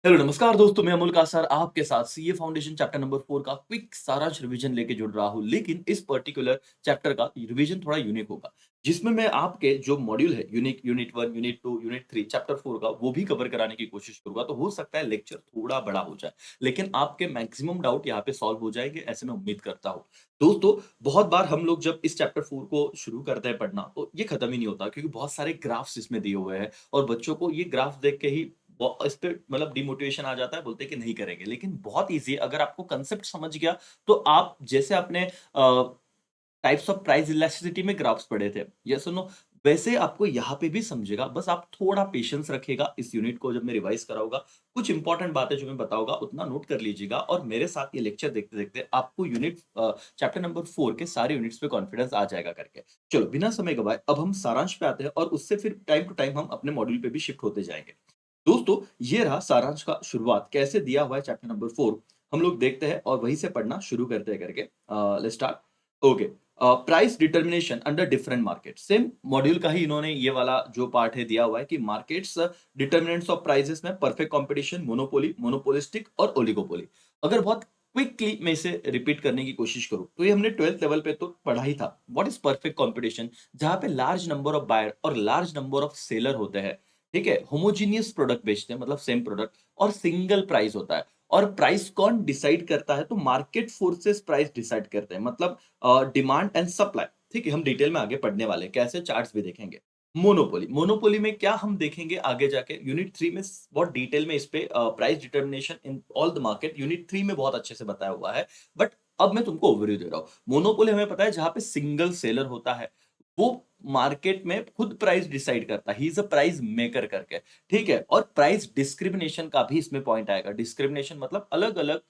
Hello नमस्कार दोस्तों, मैं अमोल कासार आपके साथ सीए फाउंडेशन चैप्टर नंबर 4 का क्विक सारांश रिवीजन लेके जुड़ रहा हूँ। लेकिन इस पर्टिकुलर चैप्टर का रिवीजन थोड़ा यूनिक होगा, जिसमें मैं आपके जो मॉड्यूल है unique unit 1, unit 2, unit 3 chapter 4 का वो भी कवर कराने की कोशिश करूँगा। तो हो सकता है लेक्चर थोड़ा बड़ा हो जाए, लेकिन आपके मैक्सिमम डाउट यहाँ पे सॉल्व हो जाएँगे, ऐसे मैं उम्मीद करता हूँ। दोस्तों, बहुत बार हम लोग जब इस चैप्टर 4 को शुरू करते हैं पढ़ना, तो ये खत्म ही नहीं होता क्योंकि बहुत सारे ग्राफ्स इसमें दिए हुए हैं और बच्चों को ये ग्राफ देख के ही इस पे मतलब डिमोटिवेशन आ जाता है, बोलते हैं कि नहीं करेंगे। लेकिन बहुत ईज़ी है, अगर आपको कांसेप्ट समझ गया, तो आप जैसे आपने टाइप्स ऑफ प्राइस इलास्टिसिटी में ग्राफ्स पढ़े थे, यस और नो? वैसे आपको यहाँ पे भी समझेगा, बस आप थोड़ा पेशेंस रखिएगा इस यूनिट को जब मैं रिवाइज़ कराऊँगा। कुछ इंपॉर्टेंट बातें जो मैं बताऊँगा, उतना नोट कर लीजिएगा और मेरे साथ ये लेक्चर देखते-देखते आपको चैप्टर नंबर 4 के सारे यूनिट्स पे कॉन्फिडेंस आ जाएगा करके। चलो, बिना समय गवाए अब हम सारांश पे आते हैं और उससे फिर टाइम टू टाइम हम अपने मॉड्यूल पे भी शिफ्ट होते जाएँगे। दोस्तों, ये रहा सारांश का शुरुआत कैसे दिया हुआ है चैप्टर नंबर 4। हम लोग देखते हैं और वहीं से पढ़ना शुरू करते हैं करके। Let's start. Okay. Price determination under different market, same module का ही इन्होंने ये वाला जो पार्ट है दिया हुआ है कि मार्केट्स डिटर्मिनेंट्स ऑफ प्राइसेस में परफेक्ट कंपटीशन, मोनोपोली, मोनोपोलिस्टिक और ओलिगोपोली। अगर बहुत क्विकली मैं इसे रिपीट करने की कोशिश करूं तो ये हमने 12th लेवल पे तो पढ़ा ही था। What is perfect competition? जहां पे लार्ज नंबर ऑफ बायर और लार्ज नंबर ऑफ सेलर होते हैं, ठीक है, होमोजीनियस प्रोडक्ट बेचते हैं, मतलब सेम प्रोडक्ट, और सिंगल प्राइस होता है। और प्राइस कौन डिसाइड करता है? तो मार्केट फोर्सेस प्राइस डिसाइड करते हैं, मतलब डिमांड एंड सप्लाई। ठीक है, हम डिटेल में आगे पढ़ने वाले हैं, कैसे चार्ट्स भी देखेंगे। मोनोपोली, मोनोपोली में क्या हम देखेंगे आगे जाके यूनिट 3 में बहुत डिटेल में इस पे price determination in all the market unit 3 में बहुत अच्छे से बताया हुआ है। बट अब मैं तुमको ओवरव्यू दे रहा हूँ। मोनोपोली हमें पता है जहां पे सिंगल सेलर होता है, वो मार्केट में खुद प्राइस डिसाइड करता है, he is a price maker करके। ठीक है, और प्राइस डिस्क्रिमिनेशन का भी इसमें पॉइंट आएगा। डिस्क्रिमिनेशन मतलब अलग अलग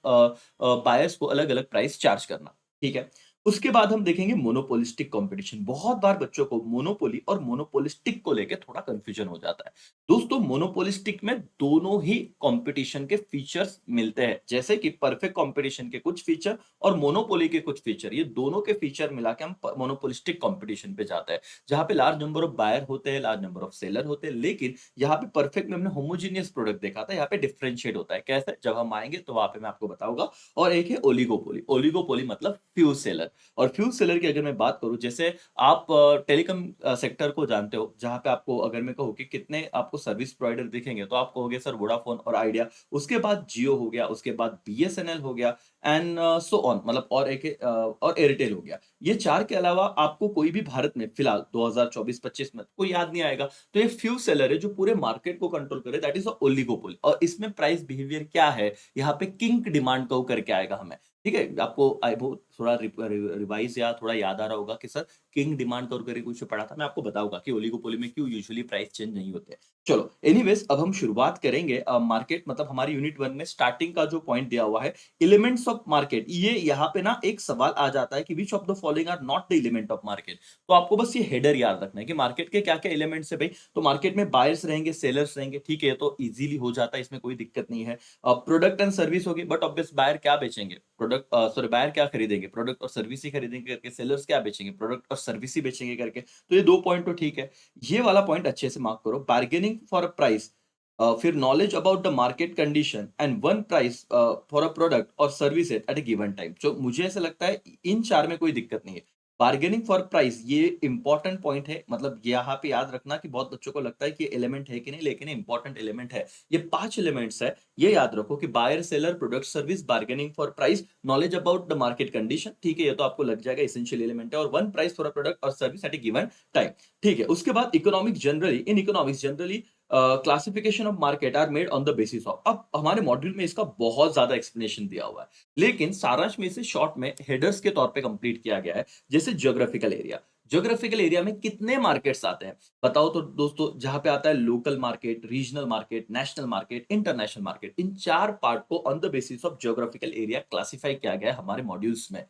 बायर्स को अलग अलग प्राइस चार्ज करना। ठीक है, उसके बाद हम देखेंगे मोनोपोलिस्टिक कंपटीशन। बहुत बार बच्चों को मोनोपोली और मोनोपोलिस्टिक को लेके थोड़ा कंफ्यूजन हो जाता है। दोस्तों, मोनोपोलिस्टिक में दोनों ही कंपटीशन के फीचर्स मिलते हैं, जैसे कि परफेक्ट कंपटीशन के कुछ फीचर और मोनोपोली के कुछ फीचर, ये दोनों के फीचर मिला के हम मोनोपोलिस्टिक कंपटीशन पे जाते हैं, जहां पे लार्ज नंबर ऑफ बायर होते हैं, लार्ज नंबर ऑफ सेलर होते हैं। लेकिन यहाँ पे परफेक्ट में हमने होमोजीनियस प्रोडक्ट देखा था, यहाँ पे डिफरेंशिएट होता है। कैसे? जब हम आएंगे तो वहां पे मैं आपको बताऊंगा। और एक है ओलिगोपोली। ओलिगोपोली मतलब फ्यू सेलर। और फ्यू सेलर की अगर मैं बात करूं, जैसे आप टेलीकॉम सेक्टर को जानते हो, जहां पे आपको अगर मैं कहूँ कि कितने आपको सर्विस प्रोवाइडर दिखेंगे, तो आप कहोगे सर वोडाफोन और आइडिया, उसके बाद जियो हो गया, उसके बाद बीएसएनएल हो गया, एंड सो ऑन, मतलब और एक और एयरटेल हो गया। ये 4 के अलावा आपको कोई भी भारत में फिलहाल 2024-25 में कोई याद नहीं आएगा। तो ये फ्यू सेलर है जो पूरे मार्केट को कंट्रोल करे, दैट इज अ ओलिगोपोली। और इसमें प्राइस बिहेवियर क्या है? यहाँ पे किंग डिमांड कर्व करके आएगा हमें। ठीक है, आपको आई वो थोड़ा रिवाइज या थोड़ा याद आ रहा होगा कि सर किंग डिमांड कर्व करके कुछ पढ़ा था। मैं आपको बताऊंगा कि ओलिगोपोली में क्यों यूजुअली प्राइस चेंज नहीं होते। चलो, एनीवेज अब हम शुरुआत करेंगे। मार्केट मतलब हमारी यूनिट 1 में स्टार्टिंग का जो पॉइंट दिया हुआ है, एलिमेंट्स ऑफ मार्केट। ये यहाँ पे ना एक सवाल आ जाता है कि which of the following are not the element of market. तो आपको बस ये हेडर याद रखना है कि मार्केट के क्या क्या एलिमेंट्स है भाई। तो मार्केट में बायर्स रहेंगे, सेलर्स रहेंगे, ठीक है, तो इजीली हो जाता है, इसमें कोई दिक्कत नहीं है। प्रोडक्ट एंड सर्विस होगी, बट ऑब्वियस बायर क्या बेचेंगे? प्रोडक्ट, सॉरी, बायर क्या खरीदेंगे? प्रोडक्ट और सर्विस ही खरीदेंगे करके। सेलर्स क्या बेचेंगे? प्रोडक्ट और सर्विस ही बेचेंगे करके। तो ये दो पॉइंट तो ठीक है। ये वाला पॉइंट अच्छे से मार्क करो, बार्गेनिंग फॉर अ प्राइस। फिर knowledge about the market condition and one price for a product और service at a given time. जो मुझे ऐसा लगता है इन चार में कोई दिक्कत नहीं है। बार्गेनिंग फॉर प्राइस ये इंपॉर्टेंट पॉइंट है, मतलब यहाँ पे याद रखना कि बहुत बच्चों को लगता है कि एलिमेंट है कि नहीं, लेकिन इंपॉर्टेंट एलिमेंट है। ये 5 एलिमेंट्स है, ये याद रखो कि buyer, seller, product, service, bargaining for price, knowledge about the market condition. ठीक है, ये तो आपको लग जाएगा, एसेंशियल एलिमेंट है। और one price for a product और service at a given time. ठीक है, उसके बाद economics generally, in economics generally classification of market are made on the basis of. अब हमारे मॉड्यूल में इसका बहुत ज्यादा एक्सप्लेनेशन दिया हुआ है, लेकिन सारांश में इसे शॉर्ट में हेडर्स के तौर पे कंप्लीट किया गया है। जैसे ज्योग्राफिकल एरिया, ज्योग्राफिकल एरिया में कितने मार्केट्स आते हैं बताओ तो दोस्तों? जहां पे आता है local market, regional market, national market, international market, इन चार पार्ट को on the basis of geographical area classify किया गया है हमारे मॉड्यूल्स में।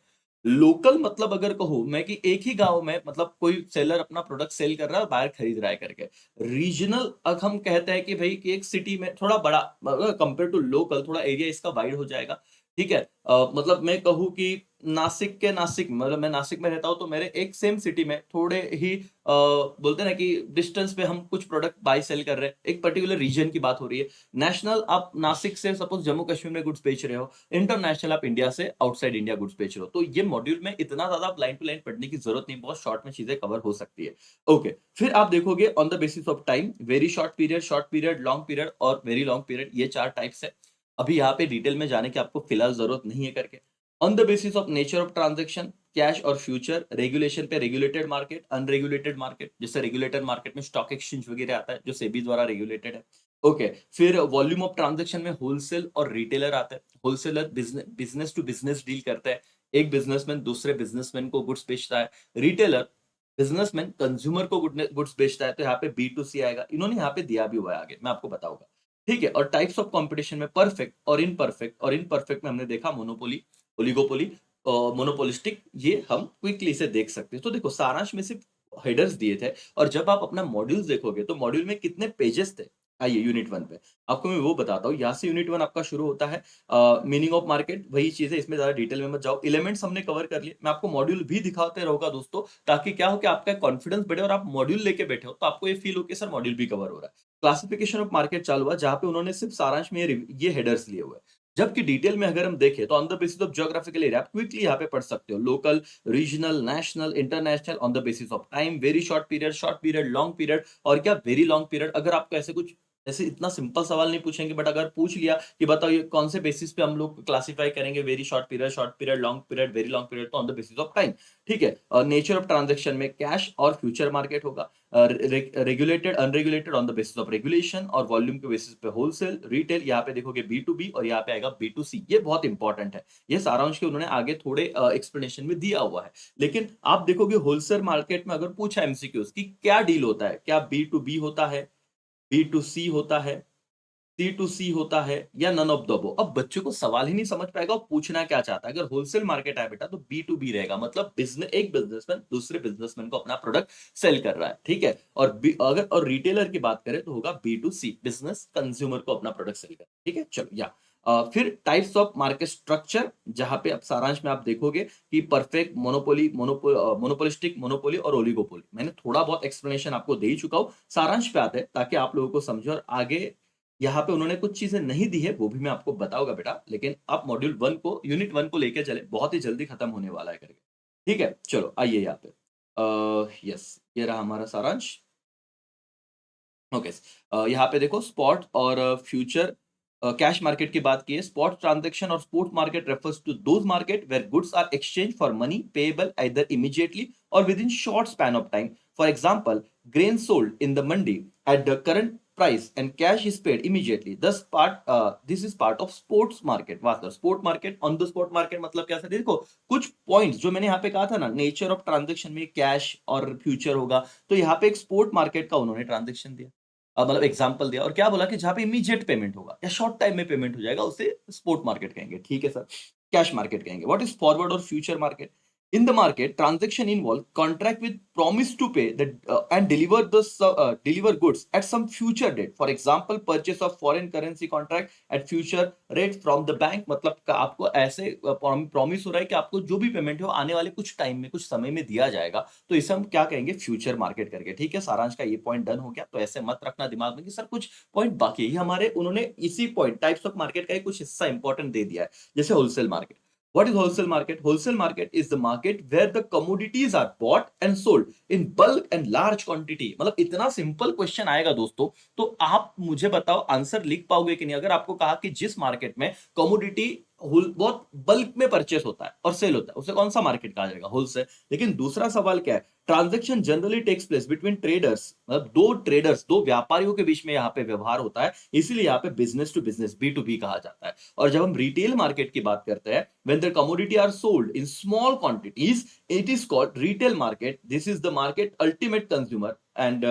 लोकल मतलब अगर कहूं मैं कि एक ही गांव में, मतलब कोई सेलर अपना प्रोडक्ट सेल कर रहा है, बायर खरीद रहा है करके। रीजनल अब हम कहते हैं कि भाई कि एक सिटी में थोड़ा बड़ा, कंपेयर टू लोकल थोड़ा एरिया इसका वाइड हो जाएगा। ठीक है, मतलब मैं कहूँ कि नासिक के नासिक मतलब मैं नासिक में रहता हूँ तो मेरे एक सेम सिटी में थोड़े ही बोलते हैं ना कि डिस्टेंस पे हम कुछ प्रोडक्ट बाय सेल कर रहे हैं, एक पर्टिकुलर रीजन की बात हो रही है। नेशनल आप नासिक से सपोज जम्मू कश्मीर में गुड्स बेच रहे हो, इंटरनेशनल आप इंडिया से आउटसाइड इंडिया गुड्स बेच रहे हो, तो ये मॉड्यूल में इतना ज्यादा आप लाइन टू लाइन पढ़ने की जरूरत नहीं, बहुत शॉर्ट में चीजें कवर हो सकती है। ओके, फिर आप देखोगे on the basis of time, very short period, long period और वेरी लॉन्ग पीरियड, ये चार टाइप्स है। अभी यहाँ पे डिटेल में जाने की आपको फिलहाल जरूरत नहीं है करके। On the basis of nature of transaction, cash और फ्यूचर, रेगुलेशन पे रेगुलेटेड मार्केट, अनरेगुलेटेड मार्केट, जैसे रेगुलेटेड मार्केट में स्टॉक एक्सचेंज वगैरह आता है जो सेबी द्वारा रेगुलेटेड है। ओके, फिर वॉल्यूम ऑफ ट्रांजेक्शन में होलसेल और रिटेलर आता है। Wholesaler business to business deal करता है, एक बिजनेसमैन दूसरे बिजनेसमैन को गुड्स बेचता है। रिटेलर बिजनेसमैन कंज्यूमर को गुड्स बेचता है, तो यहाँ पे बी टू सी आएगा। इन्होंने यहाँ पे दिया भी हुआ है, आगे मैं आपको बताऊंगा। ठीक है, और टाइप्स ऑफ कंपटीशन में परफेक्ट और इनपरफेक्ट, और इनपरफेक्ट में हमने देखा मोनोपोली, ओलिगोपोली, मोनोपोलिस्टिक, ये हम क्विकली से देख सकते हैं। तो देखो सारांश में सिर्फ हेडर्स दिए थे, और जब आप अपना मॉड्यूल देखोगे तो मॉड्यूल में कितने पेजेस थे। आइए यूनिट वन पे आपको मैं वो बताता हूँ। यहाँ से यूनिट वन आपका शुरू होता है, मीनिंग ऑफ मार्केट, वही चीज है, इसमें ज्यादा डिटेल में मत जाओ। एलिमेंट्स हमने कवर कर लिए, मैं आपको मॉड्यूल भी दिखाते रहूंगा दोस्तों, ताकि क्या हो कि आपका कॉन्फिडेंस बढ़े और आप मॉड्यूल लेके बैठे हो तो आपको ये फील हो कि सर मॉड्यूल भी कवर हो रहा है। क्लासिफिकेशन ऑफ मार्केट चालू हुआ, जहां पे उन्होंने सिर्फ सारांश में ये हेडर्स लिए हुए हैं। जबकि डिटेल में अगर हम देखें तो on the basis of geographical area आप क्विकली यहाँ पे पढ़ सकते हो, local, regional, national, international, on the basis of time, very short period, long period, और क्या वेरी लॉन्ग पीरियड। अगर आपको ऐसे कुछ ऐसे इतना सिंपल सवाल नहीं पूछेंगे, बट अगर पूछ लिया कि बताओ ये कौन से बेसिस पे हम लोग क्लासिफाई करेंगे, very short period, long period, very long period, तो on the basis of time. ठीक है, और नेचर ऑफ ट्रांजेक्शन में कैश और फ्यूचर मार्केट होगा, regulated unregulated on the basis of regulation, और वॉल्यूम के बेसिस पे होलसेल रिटेल, यहाँ पे देखोगे बी टू बी, और यहाँ पे आएगा बी टू सी। ये बहुत इंपॉर्टेंट है, ये सारांश के उन्होंने आगे थोड़े एक्सप्लेनेशन में दिया हुआ है। लेकिन आप देखोगे होलसेल मार्केट में अगर पूछा एमसीक्यूज की क्या डील होता है, क्या बी टू बी होता है, बी टू सी होता है, सी टू सी होता है, या नन ऑफ द अबव। अब बच्चे को सवाल ही नहीं समझ पाएगा वो पूछना क्या चाहता है। अगर होलसेल मार्केट है बेटा तो बी टू बी रहेगा, मतलब बिजनेस, एक बिजनेसमैन दूसरे बिजनेसमैन को अपना प्रोडक्ट सेल कर रहा है। ठीक है, और अगर और रिटेलर की बात करें तो होगा B to C, business consumer को अपना प्रोडक्ट सेल कर रहा है। ठीक है, चलो या फिर टाइप्स ऑफ मार्केट स्ट्रक्चर, जहां पे अब सारांश में आप देखोगे कि परफेक्ट, मोनोपोलिस्टिक, मोनोपोली और ओलिगोपोली। मैंने थोड़ा बहुत एक्सप्लेनेशन आपको दे ही चुका हूं, सारांश पे आते हैं ताकि आप लोगों को समझे, और आगे यहाँ पे उन्होंने कुछ चीजें नहीं दी है वो भी मैं आपको बताऊंगा बेटा, लेकिन आप मॉड्यूल वन को, यूनिट वन को लेके चले, बहुत ही जल्दी खत्म होने वाला है करके। ठीक है, चलो आइए यहाँ पे, यस, ये रहा हमारा सारांश। ओके, यहाँ पे देखो स्पॉट और फ्यूचर कैश मार्केट की बात की है। स्पॉट ट्रांजैक्शन और spot market refers to those market where goods are exchange for money payable either immediately or within short span of time. For example, grain sold in the mandi at the current price and cash is paid immediately. This is part of sports market. वास्तव sport market, on the spot market मतलब क्या sir, देखो कुछ points जो मैंने यहाँ पे कहा था ना, नेचर ऑफ ट्रांजेक्शन में कैश और फ्यूचर होगा, तो यहाँ पे एक स्पोर्ट मार्केट का उन्होंने ट्रांजेक्शन दिया, मतलब एग्जांपल दिया, और क्या बोला कि जहां पे इमीडिएट पेमेंट होगा या शॉर्ट टाइम में पेमेंट हो जाएगा उसे स्पॉट मार्केट कहेंगे। ठीक है सर, कैश मार्केट कहेंगे। व्हाट इज फॉरवर्ड और future market? In the market, transaction involve contract with promise to pay and deliver goods at some future date. For example, purchase of foreign currency contract at future rate from the bank. मतलब आपको ऐसे promise हो रहा है कि आपको जो भी पेमेंट है वो आने वाले कुछ टाइम में, कुछ समय में दिया जाएगा, तो इसे हम क्या कहेंगे, फ्यूचर मार्केट करके। ठीक है, सारांश का ये पॉइंट डन हो गया, तो ऐसे मत रखना दिमाग में कि सर कुछ पॉइंट बाकी है। ये हमारे उन्होंने इसी पॉइंट टाइप्स ऑफ मार्केट का एक कुछ हिस्सा इंपॉर्टेंट दे दिया है, जैसे wholesale market. What is wholesale market? Wholesale market is the market where the commodities are bought and sold in bulk and large quantity. मतलब इतना सिंपल क्वेश्चन आएगा दोस्तों, तो आप मुझे बताओ आंसर लिख पाओगे कि नहीं, अगर आपको कहा कि जिस मार्केट में कमोडिटी बहुत बल्क में परचेस होता है और सेल होता है, उसे कौन सा मार्केट कहा जाएगा, होलसेल। लेकिन दूसरा सवाल क्या है, transaction generally takes place between traders, मतलब दो ट्रेडर्स, दो व्यापारियों के बीच में यहाँ पे व्यवहार होता है, इसीलिए यहाँ पे business to business, B to B कहा जाता है। और जब हम रिटेल मार्केट की बात करते हैं, when the commodity are sold in small quantities, it is called retail market. This is the market ultimate consumer and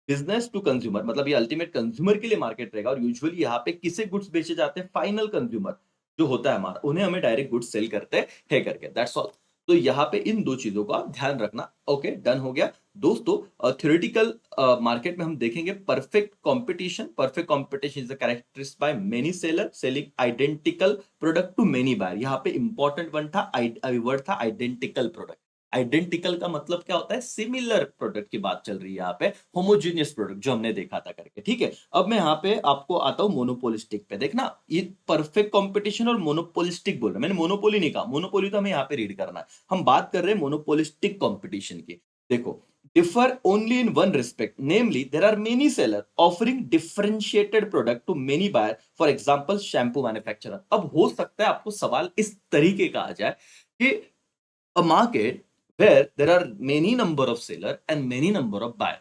business to consumer, मतलब ये अल्टीमेट कंज्यूमर के लिए मार्केट रहेगा, और यूजुअली यहाँ पे किसे गुड्स बेचे जाते हैं, फाइनल कंज्यूमर जो होता है हमारा, उन्हें हमें डायरेक्ट गुड्स सेल करते हैं करके। That's all. तो यहाँ पे इन दो चीजों का ध्यान रखना। ओके, डन हो गया दोस्तों। थ्योरेटिकल मार्केट में हम देखेंगे perfect competition. Perfect competition is characterised by many seller selling identical product to many buyer. यहाँ पे इंपॉर्टेंट वर्ड था आइडेंटिकल प्रोडक्ट। आइडेंटिकल का मतलब क्या होता है? सिमिलर प्रोडक्ट की बात चल रही है यहाँ पे, होमोजीनियस प्रोडक्ट जो हमने देखा था करके। ठीक है, अब मैं यहाँ पे आपको आता हूँ मोनोपोलिस्टिक पे। देखना, ये परफेक्ट कंपटीशन और मोनोपोलिस्टिक बोल रहा, मैंने मोनोपोली नहीं कहा। मोनोपोली तो हमें यहाँ पे रीड करना है, हम बात कर रहे हैं मोनोपोलिस्टिक कंपटीशन की। देखो, differ only in one respect, namely there are many seller offering differentiated product to many buyer, for example shampoo manufacturer। अब हो सकता है आपको सवाल इस तरीके का आ जाए कि a market where there are many number of seller and many number of buyer,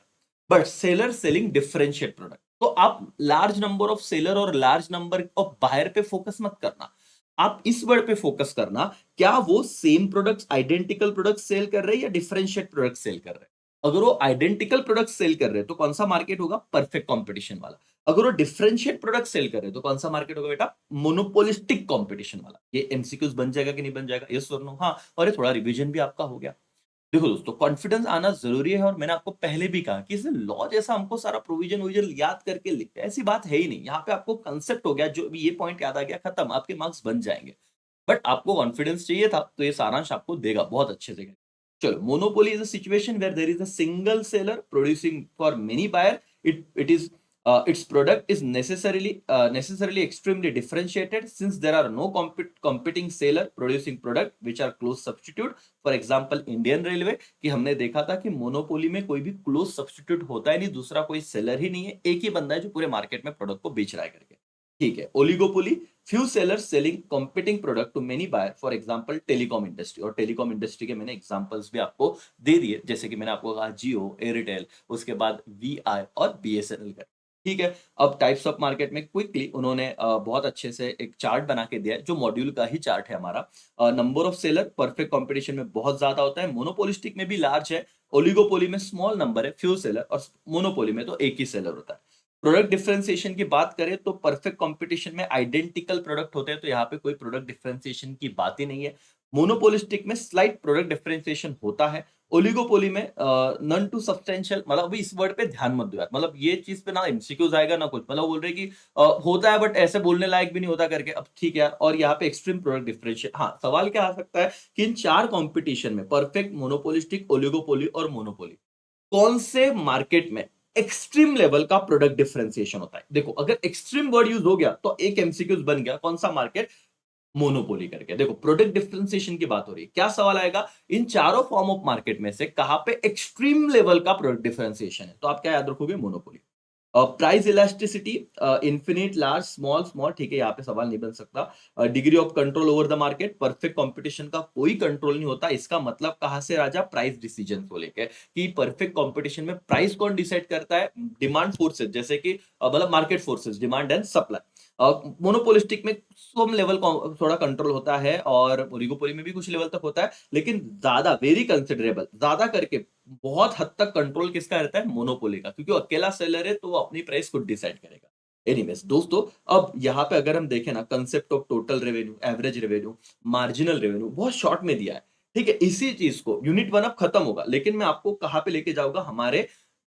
but seller selling differentiate product। तो आप लार्ज नंबर ऑफ सेलर और लार्ज नंबर ऑफ बायर पे फोकस मत करना, आप इस वर्ड पे फोकस करना, क्या वो same products identical product sell कर रहे हैं या डिफरेंशिएट प्रोडक्ट सेल कर रहे हैं। अगर वो आइडेंटिकल प्रोडक्ट सेल कर रहे हैं तो कौन सा मार्केट होगा? परफेक्ट कंपटीशन वाला। अगर वो डिफरेंशिएट प्रोडक्ट सेल कर रहे हैं तो कौन सा मार्केट होगा बेटा? मोनोपोलिस्टिक कंपटीशन वाला। ये एमसीक्यूज बन जाएगा कि नहीं बन जाएगा? यस और नो? हाँ, और ये थोड़ा रिवीजन भी आपका हो गया। देखो दोस्तों, कॉन्फिडेंस आना जरूरी है और मैंने आपको पहले भी कहा कि इसे लॉ जैसा हमको सारा प्रोविजन वोविजन याद करके लिखते हैं, ऐसी बात है ही नहीं। यहाँ पे आपको कंसेप्ट हो गया, जो भी ये पॉइंट याद आ गया, खत्म, आपके मार्क्स बन जाएंगे। बट आपको कॉन्फिडेंस चाहिए था तो ये सारांश आपको देगा बहुत अच्छे से। चलो, monopoly is a situation where there is a single seller producing for many buyer. It is its product is necessarily extremely differentiated since there are no competing seller producing product which are close substitute। For example Indian railway कि हमने देखा था कि monopoly में कोई भी close substitute होता है नहीं, दूसरा कोई सेलर ही नहीं है, एक ही बंदा है जो पूरे मार्केट में प्रोडक्ट को बेच रहा है करके। ठीक है, oligopoly, few sellers selling competing product to many buyer, for example telecom industry. और टेलीकॉम इंडस्ट्री के मैंने एग्जांपल्स भी आपको दे दिए, जैसे कि मैंने आपको कहा जियो, एयरटेल, उसके बाद वीआई और बीएसएनएल का। ठीक है, अब टाइप्स ऑफ मार्केट में क्विकली उन्होंने बहुत अच्छे से एक चार्ट बना के दिया है, जो मॉड्यूल का ही चार्ट है हमारा। Number of seller perfect competition में बहुत ज्यादा होता है, मोनोपोलिस्टिक में भी लार्ज है, ओलिगोपोली में स्मॉल नंबर है, फ्यू सेलर, और मोनोपोली में तो एक ही सेलर होता है। प्रोडक्ट डिफरेंशिएशन की बात करें तो परफेक्ट कंपटीशन में आइडेंटिकल प्रोडक्ट होते हैं, तो यहाँ पे कोई प्रोडक्ट डिफरेंशिएशन की बात ही नहीं है। मोनोपोलिस्टिक में स्लाइट प्रोडक्ट डिफरेंशिएशन होता है। ओलिगोपोली में नन टू सब्सटेंशियल, मतलब अभी इस वर्ड पे ध्यान मत दो यार, मतलब ये चीज पे ना एमसीक्यूज आएगा ना कुछ, मतलब बोल रहे कि होता है बट ऐसे बोलने लायक भी नहीं होता करके। अब ठीक है यार, और यहाँ पे एक्सट्रीम प्रोडक्ट डिफरेंशिएट। हाँ, सवाल क्या आ सकता है कि इन चार कंपटीशन में परफेक्ट, मोनोपोलिस्टिक, ओलिगोपोली और मोनोपोली, कौन से मार्केट में एक्सट्रीम लेवल का प्रोडक्ट डिफरेंशिएशन होता है। देखो, अगर एक्सट्रीम वर्ड यूज हो गया तो एक एमसीक्यूज बन गया, कौन सा मार्केट? मोनोपोली करके। देखो, प्रोडक्ट डिफरेंशिएशन की बात हो रही है, क्या सवाल आएगा? इन चारों फॉर्म ऑफ मार्केट में से कहां पे एक्सट्रीम लेवल का प्रोडक्ट डिफरेंशिएशन है, तो आप क्या याद रखोगे? Monopoly. Price elasticity, infinite, large, small, small, ठीक है, यहाँ पे सवाल नहीं बन सकता। Degree of control over the market, perfect competition का कोई कंट्रोल नहीं होता। इसका मतलब कहां से राजा? प्राइस डिसीजन को लेकर, कि परफेक्ट कंपटीशन में प्राइस कौन डिसाइड करता है? डिमांड फोर्सेस, जैसे कि मतलब market forces, demand and supply. Monopolistic में सम लेवल थोड़ा कंट्रोल होता है, और ओलिगोपोली में भी कुछ लेवल तक होता है, लेकिन ज्यादा, वेरी कंसिडरेबल, ज्यादा करके बहुत हद तक कंट्रोल किसका रहता है? मोनोपोली का, क्योंकि वो अकेला सेलर है तो वो अपनी प्राइस खुद डिसाइड करेगा। एनीवेज दोस्तों, अब यहाँ पे अगर हम देखें ना, concept of total revenue, average revenue, marginal revenue बहुत शॉर्ट में दिया है। ठीक है, इसी चीज को यूनिट 1 अब खत्म होगा, लेकिन मैं आपको कहां पे लेके जाऊंगा? हमारे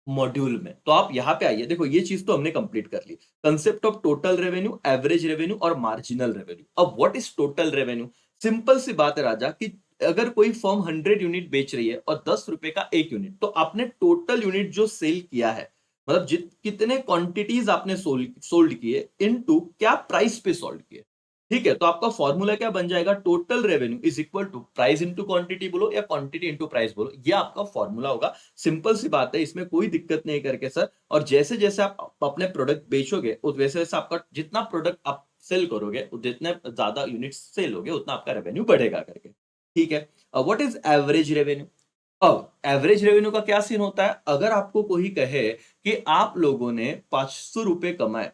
मॉड्यूल में। तो आप यहां पे आइए, देखो ये चीज तो हमने कंप्लीट कर ली, concept of total revenue, average revenue और मार्जिनल रेवेन्यू। अब what is total revenue? Simple सी बात है राजा, कि अगर कोई फर्म 100 यूनिट बेच रही है और 10 रुपए का एक यूनिट, तो आपने टोटल यूनिट जो सेल किया है, मतलब कितने क्वांटिटीज आपने सोल्ड किए, इनटू क्या प्राइस पे सोल्ड किए। ठीक है, तो आपका फॉर्मूला क्या बन जाएगा? Total revenue is equal to price into quantity बोलो, या क्वांटिटी इंटू प्राइस बोलो, ये आपका फॉर्मूला होगा। सिंपल सी बात है, इसमें कोई दिक्कत नहीं करके सर। और जैसे जैसे आप अपने प्रोडक्ट बेचोगे, उस वैसे वैसे आपका जितना प्रोडक्ट आप सेल करोगे, जितने ज्यादा यूनिट सेल होगे, उतना आपका रेवेन्यू बढ़ेगा करके। ठीक है, व्हाट इज एवरेज रेवेन्यू? अब एवरेज रेवेन्यू का क्या सीन होता है? अगर आपको कोई कहे कि आप लोगों ने 500 रुपए कमाए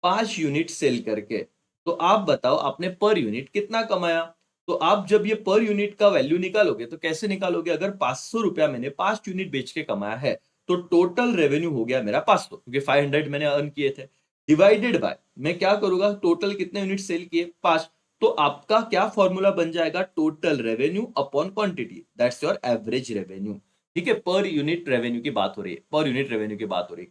5 यूनिट सेल करके, तो आप बताओ आपने पर यूनिट कितना कमाया। तो आप जब ये पर यूनिट का वैल्यू निकालोगे तो कैसे निकालोगे? अगर 500 रुपया मैंने 5 यूनिट बेच के कमाया है, तो टोटल रेवेन्यू हो गया मेरा 500, क्योंकि 500 मैंने अर्न किए थे, डिवाइडेड बाय मैं क्या करूंगा? टोटल कितने यूनिट सेल किए? 5। तो आपका क्या फॉर्मूला बन जाएगा, total revenue upon quantity, that's your average revenue. ठीक है, पर यूनिट रेवेन्यू की बात हो रही है, पर यूनिट रेवेन्यू की बात हो रही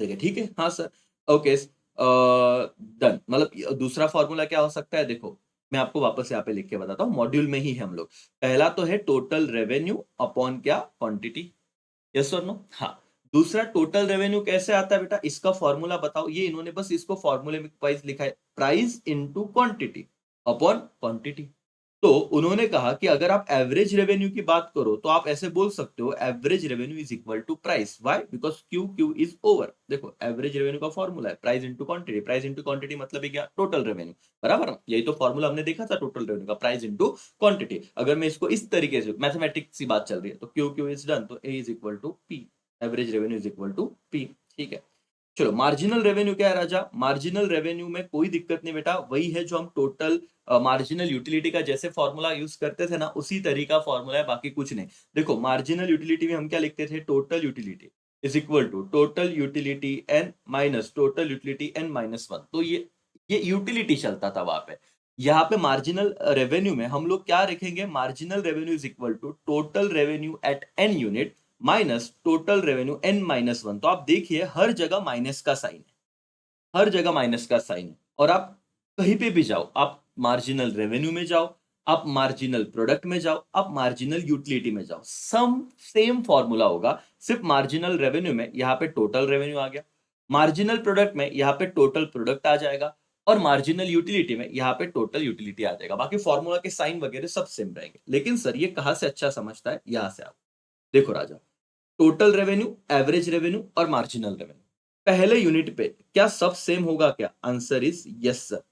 है। ठीक है, हाँ सर, ओके, डन। मतलब दूसरा फॉर्मूला क्या हो सकता है, देखो मैं आपको वापस यहाँ पे लिख के बताता हूँ, मॉड्यूल में ही है हम लोग। पहला तो है टोटल रेवेन्यू अपॉन क्या, क्वांटिटी, यस और नो, हाँ। दूसरा टोटल रेवेन्यू कैसे आता है बेटा, इसका फॉर्मूला बताओ, ये इन्होंने बस इसको फॉर्मूले में वाइज लिखा है, price into quantity upon quantity. तो उन्होंने कहा कि अगर आप एवरेज रेवेन्यू की बात करो तो आप ऐसे बोल सकते हो, average revenue is equal to price, why, because Q Q is over. देखो एवरेज रेवेन्यू का फॉर्मूला है price into quantity, price into quantity मतलब है क्या, टोटल रेवेन्यू, बराबर ना? यही तो फॉर्मूला हमने देखा था टोटल रेवेन्यू का, प्राइस इनटू क्वांटिटी। अगर मैं इसको इस तरीके से, मैथमेटिक्स की बात चल रही है, तो क्यू क्यू इज डन, तो A is equal to P, average revenue is equal to P. ठीक है, चलो मार्जिनल रेवेन्यू क्या है राजा, मार्जिनल रेवेन्यू में कोई दिक्कत नहीं बेटा, वही है जो हम टोटल मार्जिनल यूटिलिटी का जैसे फॉर्मूला यूज करते थे ना, उसी तरीका फॉर्मूला है, बाकी कुछ नहीं। देखो मार्जिनल यूटिलिटी में हम क्या लिखते थे, total utility is equal to total utility n minus total utility n minus one. तो ये यूटिलिटी चलता था वहां पे। यहाँ पे मार्जिनल रेवेन्यू में हम लोग क्या रखेंगे, marginal revenue is equal to total revenue at n unit minus total revenue n minus one. तो आप देखिए हर जगह माइनस का साइन है, हर जगह माइनस का साइन है। और आप कहीं पे भी जाओ, आप मार्जिनल रेवेन्यू में जाओ, आप मार्जिनल प्रोडक्ट में जाओ, आप मार्जिनल यूटिलिटी में जाओ, सम सेम फॉर्मूला होगा। सिर्फ मार्जिनल रेवेन्यू में यहाँ पे टोटल रेवेन्यू आ गया, मार्जिनल प्रोडक्ट में यहाँ पे टोटल प्रोडक्ट आ जाएगा, और मार्जिनल यूटिलिटी में यहाँ पे टोटल यूटिलिटी आ जाएगा। बाकी फॉर्मूला के साइन वगैरह सब सेम रहेंगे। लेकिन सर ये कहां से अच्छा समझता है, यहां से आप देखो राजा, टोटल रेवेन्यू, एवरेज रेवेन्यू और मार्जिनल रेवेन्यू, पहले यूनिट पे क्या सब सेम होगा क्या, answer is yes sir.